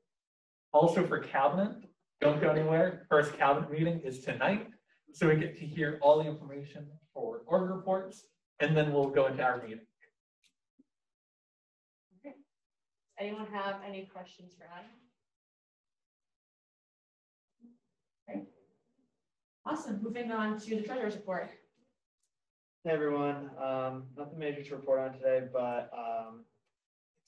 Also for Cabinet, don't go anywhere. First Cabinet meeting is tonight, so we get to hear all the information for org reports, and then we'll go into our meeting. Okay. Does anyone have any questions for Adam? Okay. Awesome. Moving on to the treasurer's report. Hey everyone, nothing major to report on today, but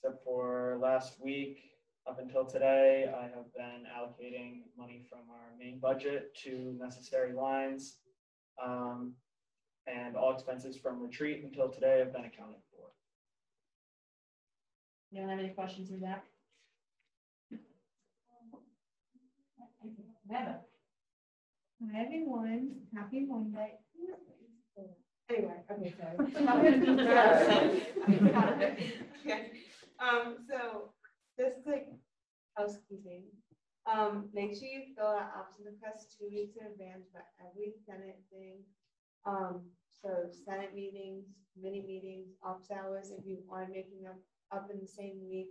except for last week up until today, I have been allocating money from our main budget to necessary lines, and all expenses from retreat until today have been accounted for. You don't have any questions for that? Amanda. Hi everyone, happy Monday. Anyway, okay, sorry. Okay. So just like housekeeping, make sure you fill out absence requests 2 weeks in advance for every Senate thing. So Senate meetings, committee meetings, ops hours, if you are making them up in the same week,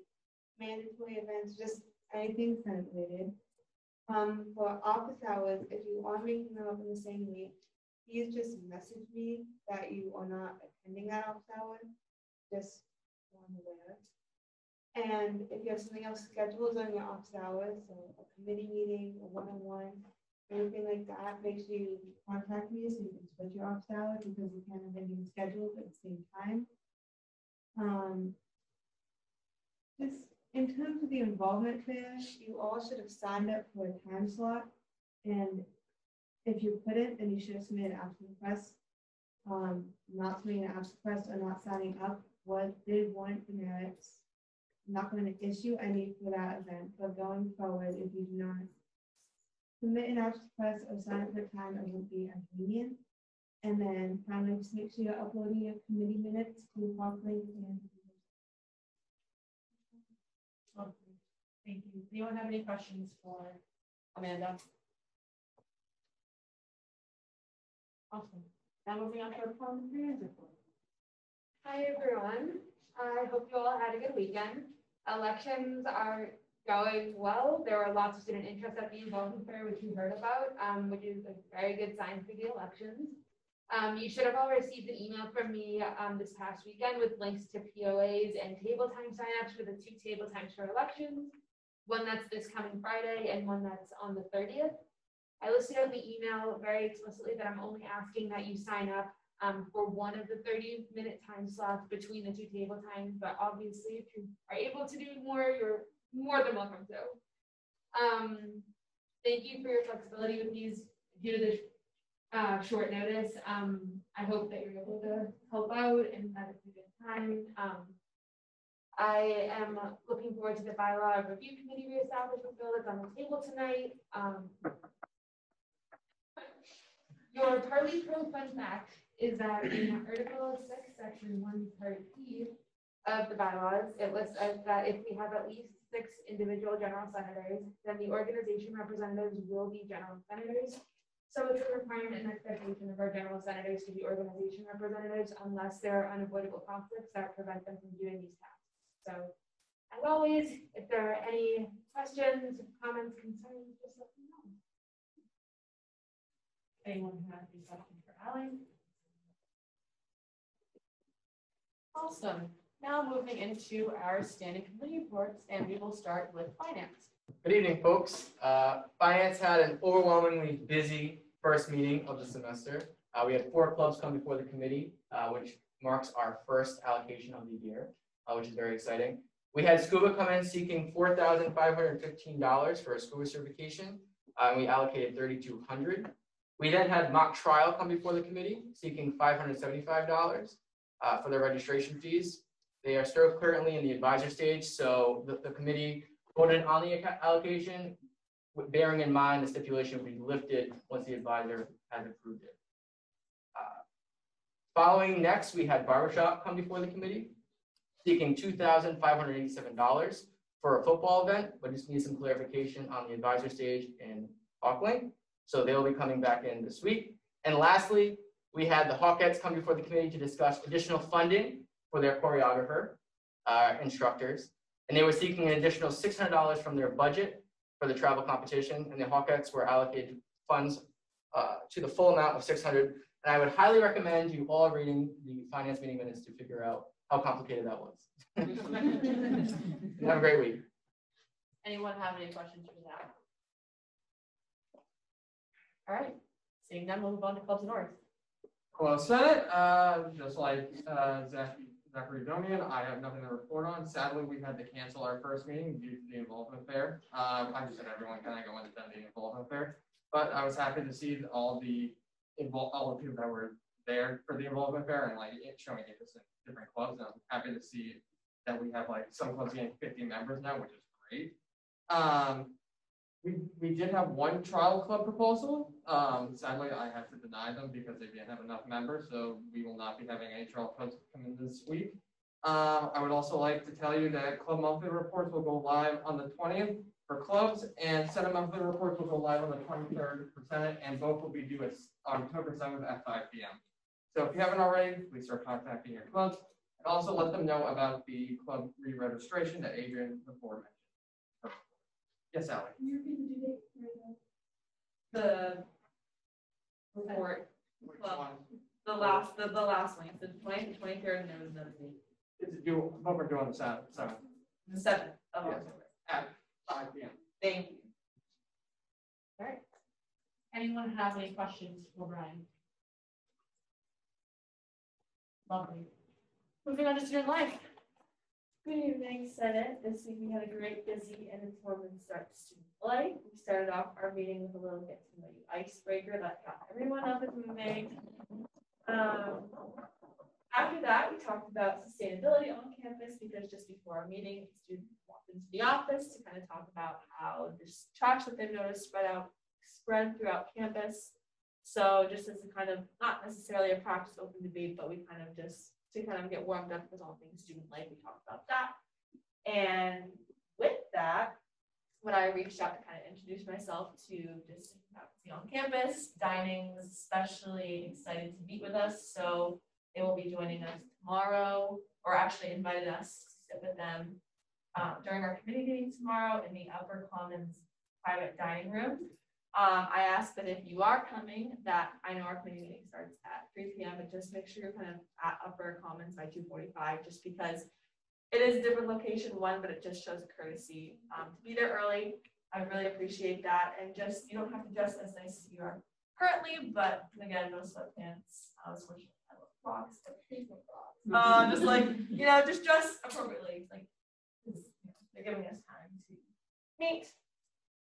mandatory events, just anything Senate related. For office hours, if you are making them up in the same week, please just message me that you are not attending that office hour, just so I'm aware. And if you have something else scheduled on your office hours, so a committee meeting, a one-on-one, anything like that, make sure you contact me so you can switch your office hours, because we can't have anything scheduled at the same time. Just in terms of the involvement fair, you all should have signed up for a time slot, and if you couldn't, then you should have submitted an absence request. Not submitting an absence request or not signing up did warrant demerits. I'm not going to issue any for that event, but going forward, if you do not submit an absence request or sign up for time, it will be inconvenient. And then finally, just make sure you're uploading your committee minutes to properly. Thank you. Anyone have any questions for Amanda? Awesome. Now moving on to our parliamentarians report. Hi everyone. I hope you all had a good weekend. Elections are going well. There were lots of student interest at the involvement fair, which you heard about, which is a very good sign for the elections. You should have all received an email from me this past weekend with links to POAs and table time signups for the 2 table times for elections. One that's this coming Friday and one that's on the 30th. I listed out in the email very explicitly that I'm only asking that you sign up for one of the 30-minute time slots between the two table times, but obviously if you are able to do more, you're more than welcome to. Thank you for your flexibility with these due to the short notice. I hope that you're able to help out and that it's a good time. I am looking forward to the bylaw review committee reestablishment bill that's on the table tonight. Your partly pro fun fact is that in Article 6, Section 1, Part E of the bylaws, it lists as that if we have at least 6 individual general senators, then the organization representatives will be general senators. So it's a requirement and expectation of our general senators to be organization representatives unless there are unavoidable conflicts that prevent them from doing these tasks. So as always, if there are any questions, comments, concerns, just let me know. Anyone have any questions for Ally? Awesome. Now moving into our standing committee reports, and we will start with finance. Good evening, folks. Finance had an overwhelmingly busy first meeting of the semester. We had 4 clubs come before the committee, which marks our first allocation of the year, which is very exciting. We had scuba come in seeking $4,515 for a scuba certification, and we allocated $3,200. We then had mock trial come before the committee seeking $575 for their registration fees. They are still currently in the advisor stage, so the committee voted on the allocation, bearing in mind the stipulation will be lifted once the advisor has approved it. Following next, we had barbershop come before the committee, seeking $2,587 for a football event, but just need some clarification on the advisor stage in Auckland. So they'll be coming back in this week. And lastly, we had the Hawkettes come before the committee to discuss additional funding for their choreographer instructors. And they were seeking an additional $600 from their budget for the travel competition. And the Hawkettes were allocated funds to the full amount of $600. And I would highly recommend you all reading the finance meeting minutes to figure out how complicated that was. Have a great week. Anyone have any questions for that? All right, seeing none, we'll move on to Clubs North. Hello, Senate. Just like Zachary Domian, I have nothing to report on. Sadly, we had to cancel our first meeting due to the involvement fair. I just said everyone kind of go and attend the involvement fair, but I was happy to see all the people that were there for the involvement fair and like showing interest in different clubs. And I'm happy to see that we have like some clubs getting 50 members now, which is great. We did have one trial club proposal. Sadly, I had to deny them because they didn't have enough members, so we will not be having any trial clubs come in this week. I would also like to tell you that club monthly reports will go live on the 20th for clubs, and Senate monthly reports will go live on the 23rd for Senate, and both will be due on October 7th at 5 p.m. So if you haven't already, please start contacting your clubs, and also let them know about the club re-registration that Adrian before mentioned. Yes, Ally. Can you repeat the due date for the report? The last one, the 20th, 23rd, and there was another date. It's due, what we're doing the 7th. The 7th of Yes. October. At 5 p.m. Thank you. All right. Anyone have any questions for Brian? Lovely. Moving on to student life. Good evening, Senate. This week we had a great, busy, and informative start to student life. We started off our meeting with a little get to know you icebreaker that got everyone up and moving. After that, we talked about sustainability on campus because just before our meeting, students walked into the office to kind of talk about how this trash that they've noticed spread throughout campus. So just as a kind of, not necessarily a practice open debate, but we kind of just to kind of get warmed up with all things student life, we talked about that. And with that, when I reached out to kind of introduce myself to just faculty on campus, dining was especially excited to meet with us. So they will be joining us tomorrow, or actually invited us to sit with them during our committee meeting tomorrow in the Upper Commons private dining room. I asked that if you are coming, that I know our committee meeting starts at 3 p.m., but just make sure you're kind of at Upper Commons by 2:45, just because it is a different location, one, but it just shows a courtesy to be there early. I really appreciate that. And just, you don't have to dress as nice as you are currently, but again, no sweatpants. I was fortunate. I love Crocs, but please no Crocs. Just like, you know, just dress appropriately. Like, they're giving us time to meet.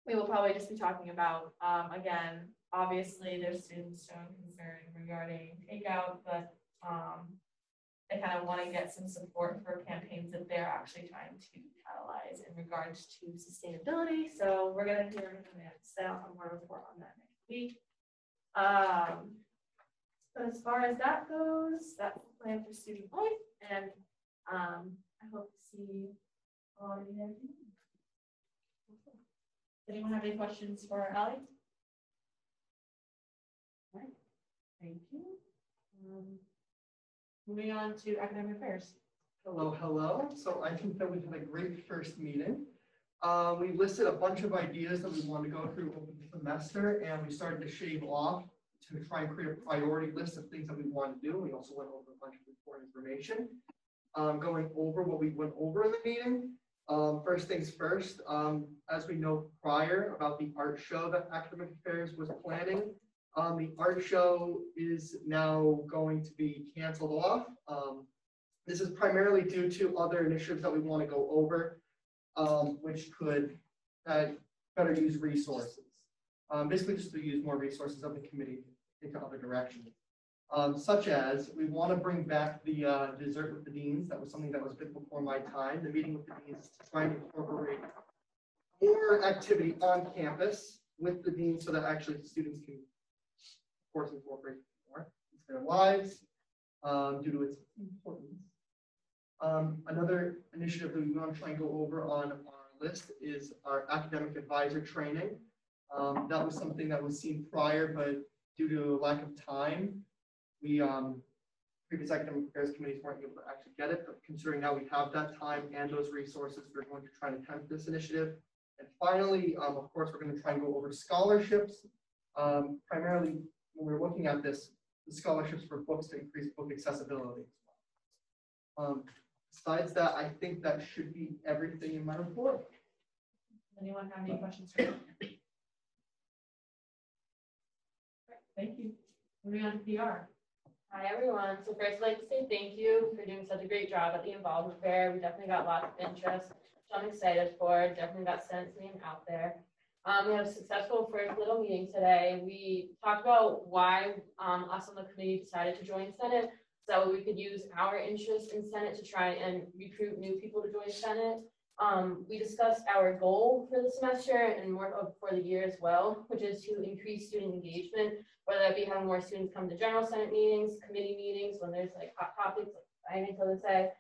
We will probably just be talking about, again, obviously there's students showing concern regarding takeout, but they kind of want to get some support for campaigns that they're actually trying to catalyze in regards to sustainability. So we're going to hear from them. So I'm going to report on that next week. But as far as that goes, that's the plan for student life, and I hope to see all of you there. Anyone have any questions for Allie? All right, thank you. Moving on to academic affairs. Hello, hello. So I think that we had a great first meeting. We listed a bunch of ideas that we want to go through over the semester, and we started to shave off to try and create a priority list of things that we want to do. We also went over a bunch of important information. Going over what we went over in the meeting. First things first, as we know prior about the art show that Academic Affairs was planning, the art show is now going to be canceled off. This is primarily due to other initiatives that we want to go over, which could better use resources. Basically just to use more resources of the committee into other directions. Such as we want to bring back the dessert with the deans. That was something that was a bit before my time. The meeting with the deans to try and incorporate more activity on campus with the deans so that actually the students can, of course, incorporate more into their lives due to its importance. Another initiative that we want to try and go over on our list is our academic advisor training. That was something that was seen prior, but due to a lack of time, we previous academic affairs committees weren't able to actually get it, but considering now we have that time and those resources, we're going to try and attempt this initiative. And finally, of course, we're going to try and go over scholarships. Primarily, when we're looking at this, the scholarships for books to increase book accessibility. Besides that, I think that should be everything in my report. Anyone have any questions for me? Thank you. Moving on to PR. Hi, everyone. So first, I'd like to say thank you for doing such a great job at the involvement fair. We definitely got lots of interest, which I'm excited for. Definitely got Senate's name out there. We had a successful first little meeting today. We talked about why us on the committee decided to join Senate, so we could use our interest in Senate to try and recruit new people to join Senate. We discussed our goal for the semester and more for the year as well, which is to increase student engagement, whether that be having more students come to general Senate meetings, committee meetings, when there's like hot topics, like I to say,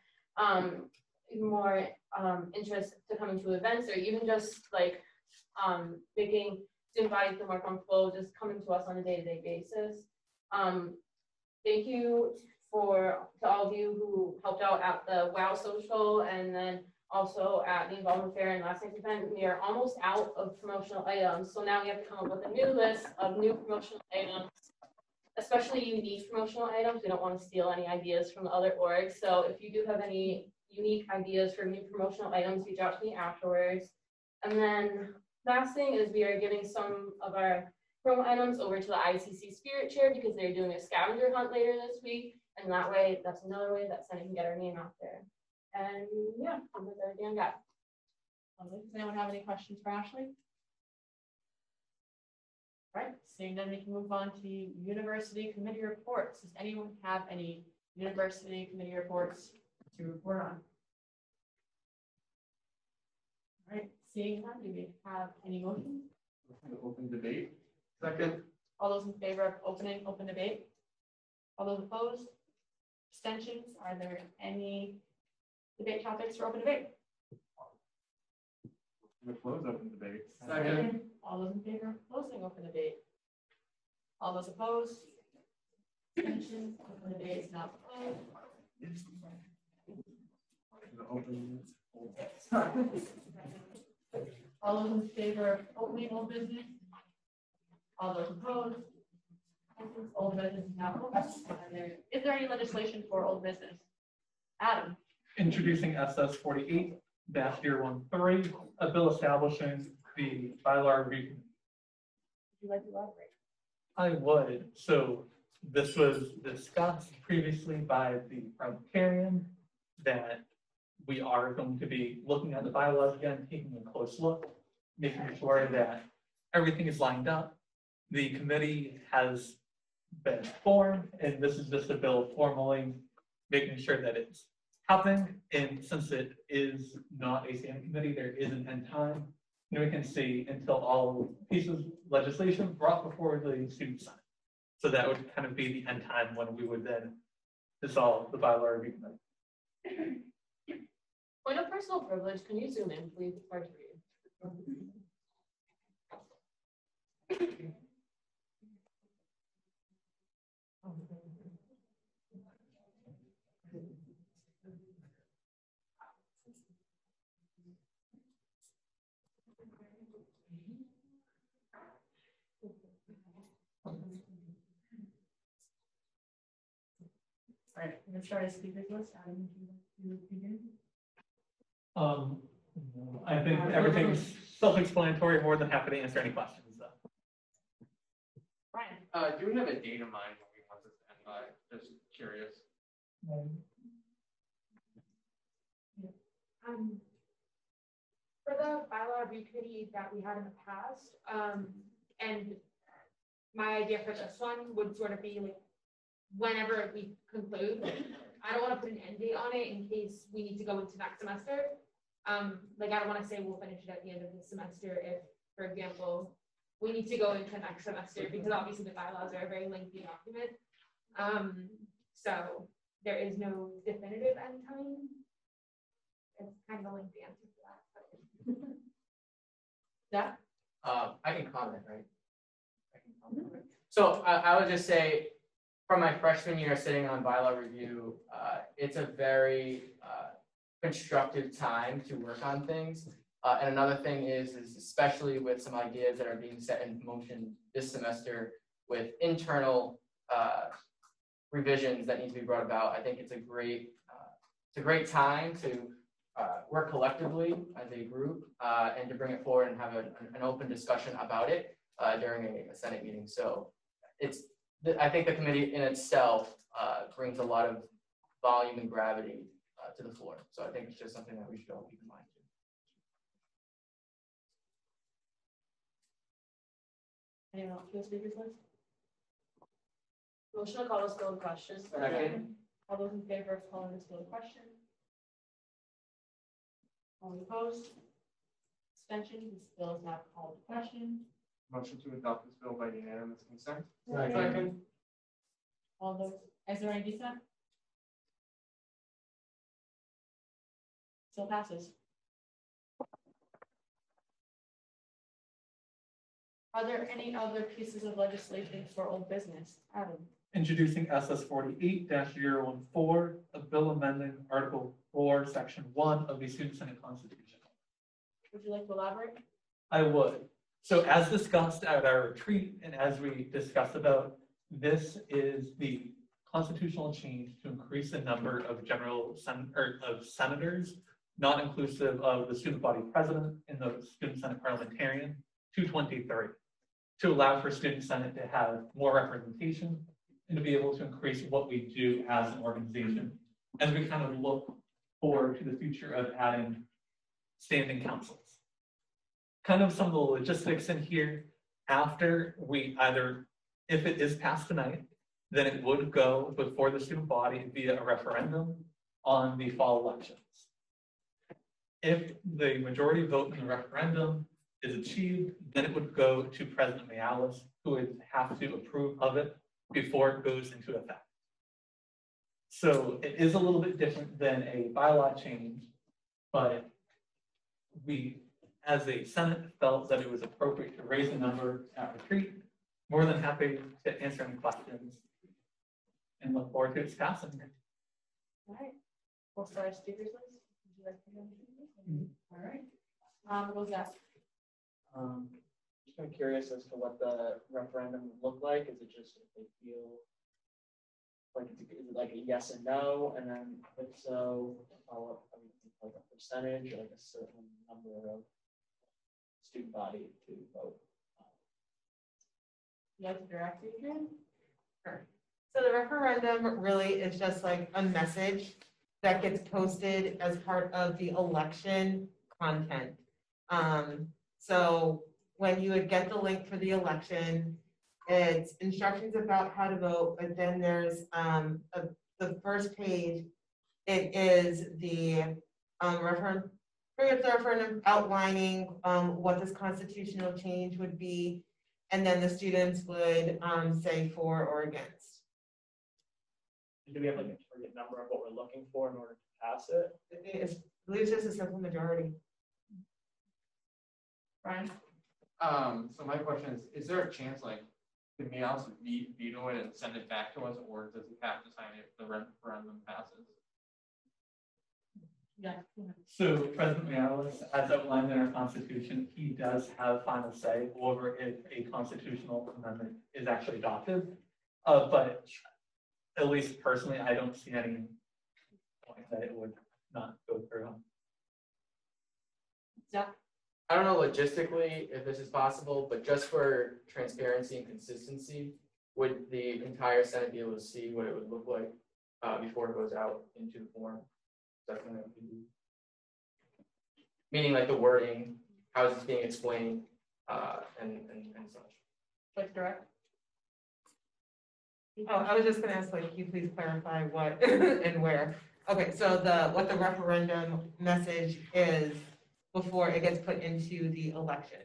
even more interest to coming to events, or even just like making student bodies feel more comfortable just coming to us on a day-to-day basis. Thank you to all of you who helped out at the WOW Social and then also at the involvement fair and last night's event. We are almost out of promotional items, so now we have to come up with a new list of new promotional items, especially unique promotional items. We don't want to steal any ideas from the other orgs, so if you do have any unique ideas for new promotional items, reach out to me afterwards. And then last thing is we are giving some of our promo items over to the ICC Spirit Chair because they're doing a scavenger hunt later this week, and that way, that's another way that Senate can get our name out there. And yeah, that's everything I got. Does anyone have any questions for Ashley? All right, seeing none, we can move on to university committee reports. Does anyone have any university committee reports to report on? All right, seeing none, do we have any motions? Open debate. Second. All those in favor of opening open debate? All those opposed? Abstentions? Are there any debate topics for open debate? We'll close open debate. Second. All those in favor of closing open debate? All those opposed? Abstentions? Open debate is not closed. All those in favor of opening old business? All those opposed? Old business is now closed. Is there any legislation for old business? Adam. Introducing SS 48-013, a bill establishing the bylaw review. Would you like to elaborate? I would. So this was discussed previously by the parliamentarian that we are going to be looking at the bylaws again, taking a close look, making sure that everything is lined up. The committee has been formed, and this is just a bill formally making sure that it's happening. And since it is not a standing committee, there is an end time. And we can see until all pieces of legislation brought before the student senate. So that would kind of be the end time when we would then dissolve the bylaw review committee. Point of personal privilege, can you zoom in, please? It's hard to read. All right, I'm gonna start a speakers list. Adam, would you like to begin? I think everything's self-explanatory. More than happy to answer any questions, though. Brian. Do we have a date in mind when we want this to end by? Just curious. For the bylaw review committee that we had in the past, and my idea for this one would sort of be like, whenever we conclude, I don't want to put an end date on it in case we need to go into next semester. Like I don't want to say we'll finish it at the end of the semester if, for example, we need to go into next semester, because obviously the bylaws are a very lengthy document. So there is no definitive end time. It's kind of a lengthy answer for that. Yeah. I can comment, right? So I would just say, from my freshman year sitting on bylaw review, it's a very constructive time to work on things. And another thing is especially with some ideas that are being set in motion this semester with internal revisions that need to be brought about, I think it's a great time to work collectively as a group and to bring it forward and have an open discussion about it during a Senate meeting. So I think the committee in itself brings a lot of volume and gravity to the floor. So I think it's just something that we should all keep in mind too. Anyone else for the speakers list? Motion to call this bill in question. Second. All those in favor of calling this bill in question? All opposed? Abstention? This bill is now called to question. Motion to adopt this bill by unanimous consent. Second. All those, is there any dissent? Still passes. Are there any other pieces of legislation for old business? Adam? Introducing SS 48-014, a bill amending Article 4, Section 1 of the Student Senate Constitution. Would you like to elaborate? I would. So as discussed at our retreat and as we discussed about, this is the constitutional change to increase the number of senators, not inclusive of the student body president and the student senate parliamentarian, to 23, to allow for student senate to have more representation and to be able to increase what we do as an organization as we kind of look forward to the future of adding standing councils. Kind of some of the logistics in here, after we either, if it is passed tonight, then it would go before the student body via a referendum on the fall elections. If the majority vote in the referendum is achieved, then it would go to President Mayales, who would have to approve of it before it goes into effect. So it is a little bit different than a bylaw change, but we, as a Senate, felt that it was appropriate to raise the number at retreat. More than happy to answer any questions and look forward to its passing. All right. We'll start our speakers list. Would you like to go? All right. Rosette. Just kind of curious as to what the referendum would look like. Is it just if they feel like is it like a yes and no, and then if so, follow up like a percentage, like a certain number of student body to vote. You have to direct Adrian? Sure. So the referendum really is just like a message that gets posted as part of the election content. So when you would get the link for the election, it's instructions about how to vote, but then there's the first page. It is the referendum outlining what this constitutional change would be, and then the students would say for or against. Do we have like a target number of what we're looking for in order to pass it? I believe it's just a simple majority. Brian? So my question is there a chance like the Meows veto it and send it back to us, or does he have to sign it if the referendum passes? Yeah. So President Morales, as outlined in our constitution, he does have final say over if a constitutional amendment is actually adopted. But at least personally, I don't see any point that it would not go through. Yeah. I don't know logistically if this is possible, but just for transparency and consistency, would the entire Senate be able to see what it would look like before it goes out into the form? That's something that we do. Meaning like the wording, how is this being explained, and such. Like direct? Oh, I was just gonna ask, like, can you please clarify what and where? Okay, so what the referendum message is before it gets put into the election.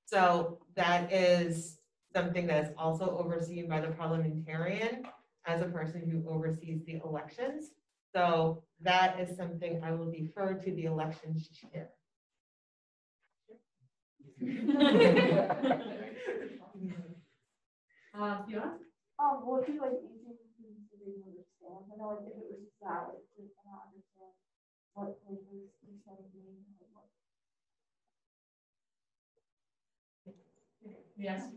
So that is something that is also overseen by the parliamentarian as a person who oversees the elections. So that is something I will defer to the elections chair. Fiona? Well, it'd be like easy for students to read and understand. I know like if it was just that, like, to not understand what places you study mean, like what. Yes.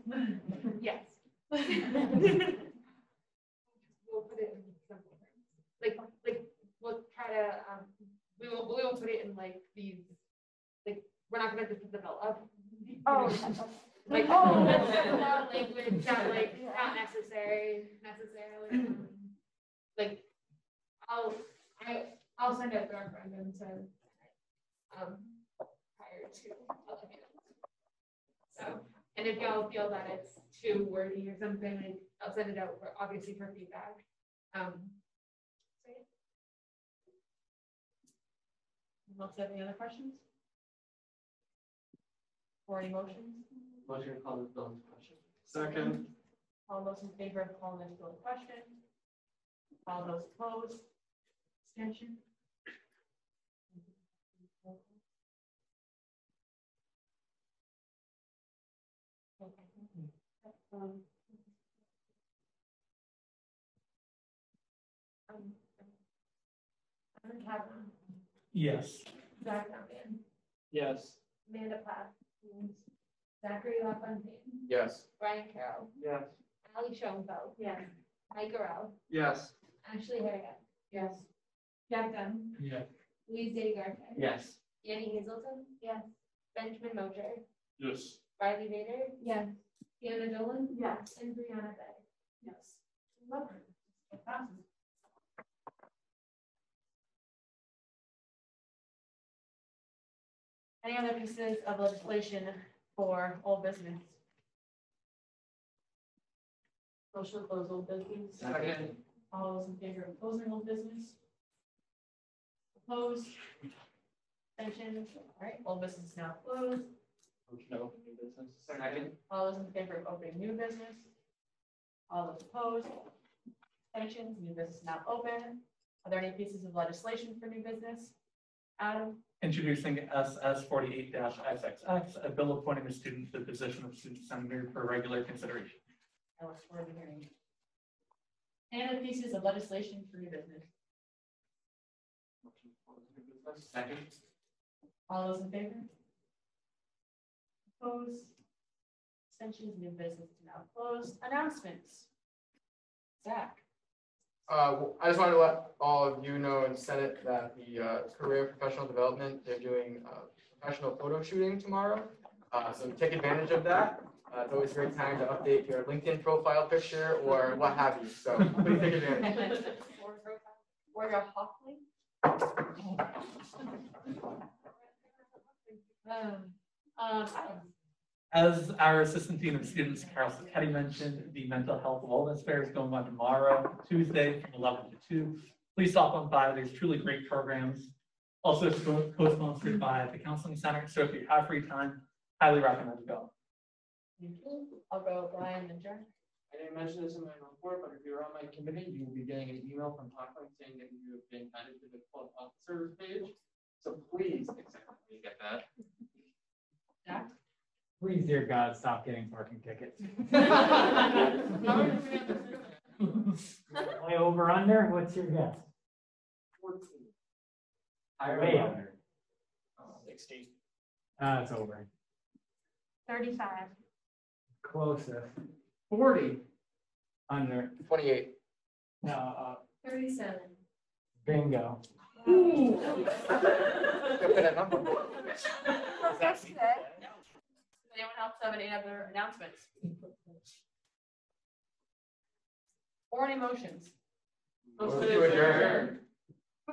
Yes. We'll put it in simple terms. Like we'll try to we will put it in like these, like we're not gonna just put the bill up. Oh. Like language that like not necessarily. Like I'll send out the referendum to prior to election. So, and if y'all feel that it's too wordy or something, like I'll send it out for obviously for feedback. Else have any other questions? Or any motions? Motion to call this bill into question. Second. All those in favor of calling this bill to question? All those opposed? Abstention? Kavanaugh, Yes. Zach Duncan, Yes. Amanda Plath, Zachary LaFontaine, Yes. Brian Carroll, Yes. Ali Schoenfeld. Yes. Mike Garrell, Yes. Ashley Harrigan. Yes. Jeff Dunn, Yes. Louise Digarte. Yes. Annie Hazelton. Yes. Benjamin Moser, Yes. Riley Vader. Yes. Fiona Dolan. Yes. And Brianna Bay. Yes. Lovely. It passes. Any other pieces of legislation for old business? Motion to close old business. Second. All those in favor of closing old business? Opposed? Abstentions? All right, old business is now closed. Motion to open new business. Second. All those in favor of opening new business? All those opposed? Abstentions? New business is now open. Are there any pieces of legislation for new business? Adam? Introducing SS 48-XXX, a bill appointing a student to the position of student senator for regular consideration. I look forward to hearing. Any other pieces of legislation for new business? Motion to close new business. Second. All those in favor? Opposed? Abstentions? New business is now closed. Announcements. Zach? I just wanted to let all of you know in Senate that the Career Professional Development, they're doing professional photo shooting tomorrow. So take advantage of that. It's always a great time to update your LinkedIn profile picture or what have you. So please take advantage. Or your Hawkly. As our Assistant Dean of Students, Carol Sacchetti, mentioned, the Mental Health Wellness Fair is going on tomorrow, Tuesday, from 11 to 2. Please stop on by. There's truly great programs. Also, it's co-sponsored by the Counseling Center. So if you have free time, highly recommend going. Thank you. I'll go Brian and Jen. I didn't mention this in my report, but if you're on my committee, you will be getting an email from Hawkline saying that you have been added to the club officers page. So please accept when you get that. Jack? Please, dear God, stop getting parking tickets. Play over under, what's your guess? 14. Way under. 60. It's over. 35. Closer. 40. Under. 28. No, 37. bingo. Good for that number. Does anyone else have any other announcements? Or any motions? Motion to adjourn.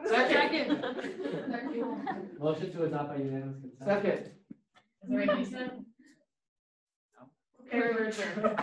Second. Motion to adopt by unanimous consent. Second. Is there any reason? Okay, we're adjourned.